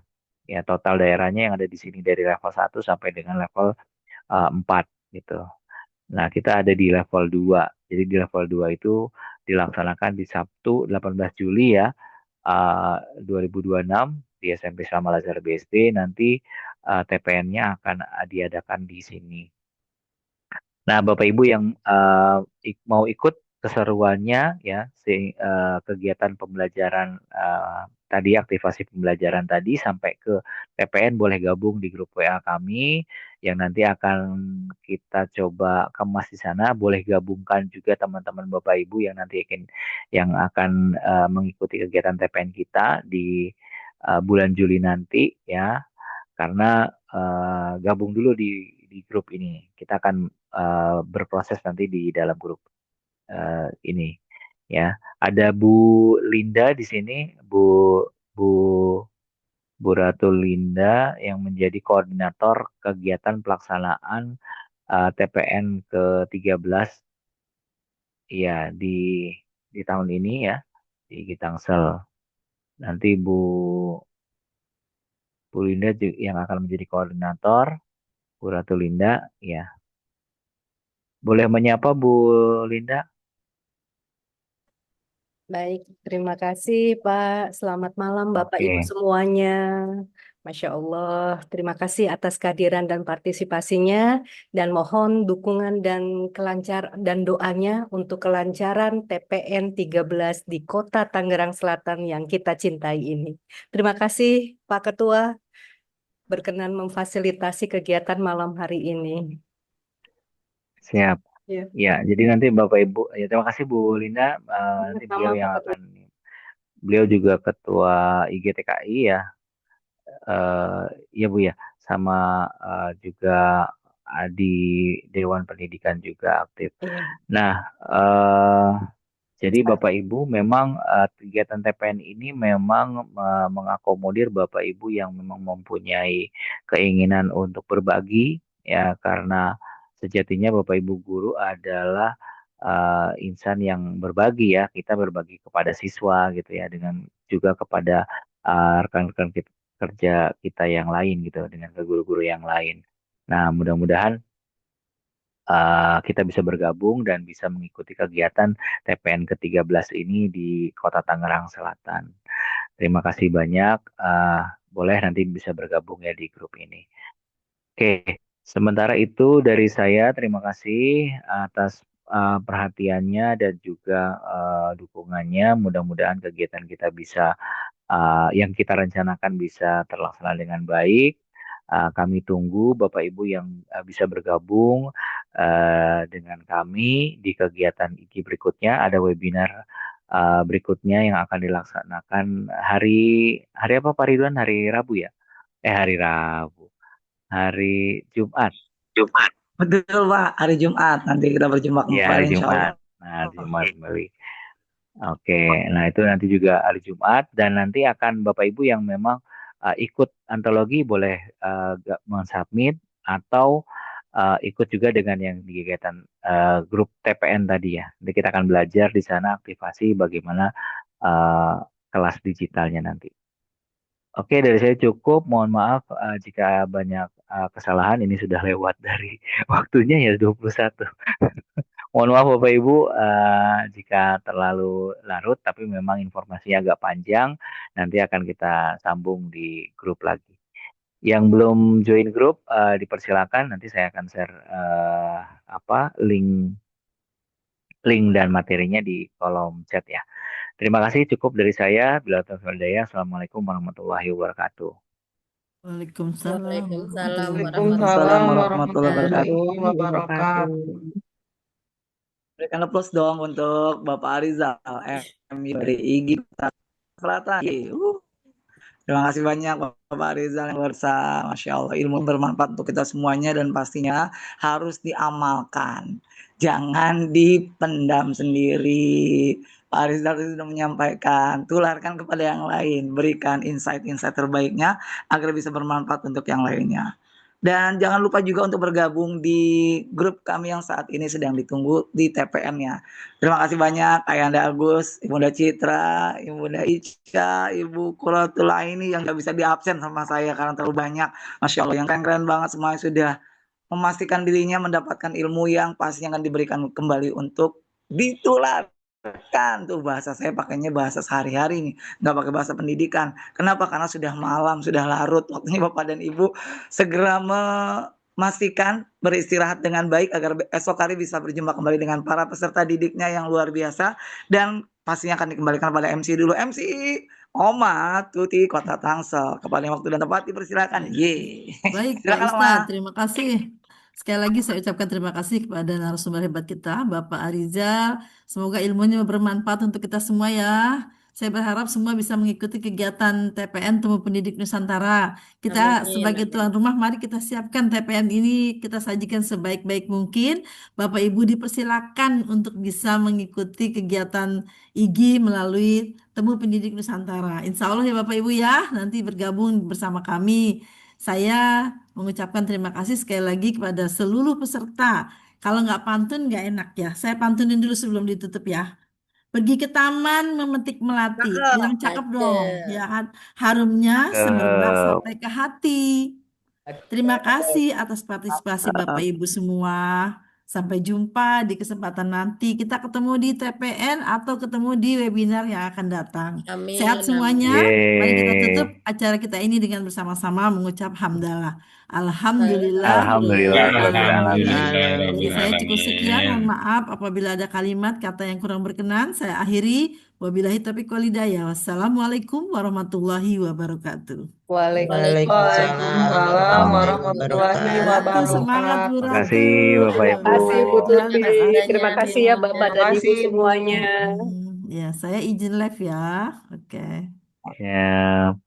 Ya, total daerahnya yang ada di sini dari level 1 sampai dengan level 4 gitu. Nah, kita ada di level 2. Jadi di level 2 itu dilaksanakan di Sabtu 18 Juli ya, 2026 di SMP Selama Lazar BSD. Nanti TPN-nya akan diadakan di sini. Nah, Bapak Ibu yang mau ikut keseruannya ya, kegiatan pembelajaran tadi, aktivasi pembelajaran tadi sampai ke TPN, boleh gabung di grup WA kami yang nanti akan kita coba kemas di sana. Boleh gabungkan juga teman-teman Bapak Ibu yang nanti akan mengikuti kegiatan TPN kita di bulan Juli nanti ya, karena gabung dulu di grup ini. Kita akan berproses nanti di dalam grup ini ya. Ada Bu Linda di sini, Bu Bu Ratu Linda yang menjadi koordinator kegiatan pelaksanaan TPN ke-13 ya di tahun ini ya, di Tangsel. Nanti Bu Linda yang akan menjadi koordinator, Bu Ratu Linda ya. Boleh menyapa Bu Linda? Baik, terima kasih Pak. Selamat malam Bapak Ibu Oke, semuanya. Masya Allah, terima kasih atas kehadiran dan partisipasinya dan mohon dukungan dan doanya untuk kelancaran TPN 13 di Kota Tangerang Selatan yang kita cintai ini. Terima kasih Pak Ketua berkenan memfasilitasi kegiatan malam hari ini. siap. Ya, Ya, jadi nanti Bapak Ibu, ya terima kasih Bu Linda. Nanti sama beliau Pak yang Ketua. beliau juga Ketua IGTKI ya, ya Bu ya, sama juga di Dewan Pendidikan juga aktif. Iya. Nah, jadi Bapak Ibu memang kegiatan TPN ini memang mengakomodir Bapak Ibu yang memang mempunyai keinginan untuk berbagi ya, karena sejatinya Bapak Ibu guru adalah insan yang berbagi ya. Kita berbagi kepada siswa gitu ya, dengan juga kepada rekan-rekan kerja kita yang lain gitu, dengan ke guru-guru yang lain. Nah, mudah-mudahan kita bisa bergabung dan bisa mengikuti kegiatan TPN ke-13 ini di Kota Tangerang Selatan. Terima kasih banyak. Boleh nanti bisa bergabung ya di grup ini. Oke, sementara itu dari saya terima kasih atas perhatiannya dan juga dukungannya. Mudah-mudahan kegiatan kita bisa yang kita rencanakan bisa terlaksana dengan baik. Kami tunggu Bapak Ibu yang bisa bergabung dengan kami di kegiatan IKI berikutnya. Ada webinar berikutnya yang akan dilaksanakan hari hari apa Pak Ridwan? Hari Rabu ya? Hari Rabu. Hari Jumat. Jumat. Betul Pak, hari Jumat nanti kita berjumpa Ya, kembali hari insya Allah. Jumat. Nah, hari Jumat kembali. Oke, nah itu nanti juga hari Jumat, dan nanti akan Bapak Ibu yang memang ikut antologi boleh mensubmit atau ikut juga dengan yang di kegiatan grup TPN tadi ya. Nanti kita akan belajar di sana aktivasi bagaimana uh, kelas digitalnya nanti. Oke, dari saya cukup. Mohon maaf jika banyak kesalahan. Ini sudah lewat dari waktunya ya 21. Mohon maaf Bapak Ibu jika terlalu larut, tapi memang informasinya agak panjang. Nanti akan kita sambung di grup lagi. Yang belum join grup, dipersilakan. Nanti saya akan share link link dan materinya di kolom chat ya. Terima kasih, cukup dari saya. Bila Taufiq Assalamualaikum warahmatullahi wabarakatuh. Waalaikumsalam Waalaikumsalam warahmatullahi Waalaikumsalam warahmatullahi warahmatullahi wabarakatuh. wabarakatuh. wabarakatuh. Berikan aplaus dong untuk Bapak Arizal MI dari IGI Selatan. Terima kasih banyak Bapak Rizal yang bersama. Masya Allah, ilmu bermanfaat untuk kita semuanya dan pastinya harus diamalkan. Jangan dipendam sendiri. Pak Rizal sudah menyampaikan, tularkan kepada yang lain, berikan insight-insight terbaiknya agar bisa bermanfaat untuk yang lainnya. Dan jangan lupa juga untuk bergabung di grup kami yang saat ini sedang ditunggu di TPN-nya. Terima kasih banyak Ayanda Agus, Ibunda Citra, Ibunda Ica, Ibu Quratul Aini yang gak bisa diabsen sama saya karena terlalu banyak. Masya Allah, yang keren-keren banget semuanya sudah memastikan dirinya mendapatkan ilmu yang pastinya akan diberikan kembali untuk ditularkan. Tuh bahasa saya pakainya bahasa sehari-hari nih, nggak pakai bahasa pendidikan. Kenapa? Karena sudah malam, sudah larut. Waktunya Bapak dan Ibu segera memastikan beristirahat dengan baik agar esok hari bisa berjumpa kembali dengan para peserta didiknya yang luar biasa, dan pastinya akan dikembalikan pada MC dulu. MC Oma Tuti Kota Tangsel, kepada waktu dan tempat dipersilakan. Baik, Pak Silakan Oma. Ustadz, terima kasih. Sekali lagi saya ucapkan terima kasih kepada narasumber hebat kita, Bapak Arizal. Semoga ilmunya bermanfaat untuk kita semua ya. Saya berharap semua bisa mengikuti kegiatan TPN Temu Pendidik Nusantara. Kita Amin, sebagai amin. tuan rumah, mari kita siapkan TPN ini, kita sajikan sebaik-baik mungkin. Bapak Ibu dipersilakan untuk bisa mengikuti kegiatan IGI melalui Temu Pendidik Nusantara. Insya Allah ya Bapak Ibu ya, nanti bergabung bersama kami. Saya mengucapkan terima kasih sekali lagi kepada seluruh peserta. Kalau nggak pantun nggak enak ya. Saya pantunin dulu sebelum ditutup ya. Pergi ke taman memetik melati. Yang cakep dong. Cakep. Ya, harumnya semerbak Eh, sampai ke hati. Terima kasih atas partisipasi Bapak Ibu semua. Sampai jumpa di kesempatan nanti. Kita ketemu di TPN atau ketemu di webinar yang akan datang. Sehat Amin, amin. semuanya. Mari kita tutup Ye. acara kita ini dengan bersama-sama mengucap hamdalah. Alhamdulillah. Alhamdulillah Rabbil Jadi Alhamdulillahirabbil saya cukup sekian. Mohon alamin. maaf apabila ada kalimat kata yang kurang berkenan. Saya akhiri. Wabillahi taufiq walhidayah. Wassalamualaikum warahmatullahi wabarakatuh. Waalaikumsalam warahmatullahi Ratu, semangat wabarakatuh. Bu Terima Ratu. kasih Bapak Terima Ibu. kasih Bu Mudah-mudahan Tuti. Makasih berhasil. Terima banyak kasih ya Bapak Terima dan Ibu kasih, Bu. semuanya. Ya, saya izin live ya. Oke. Ya.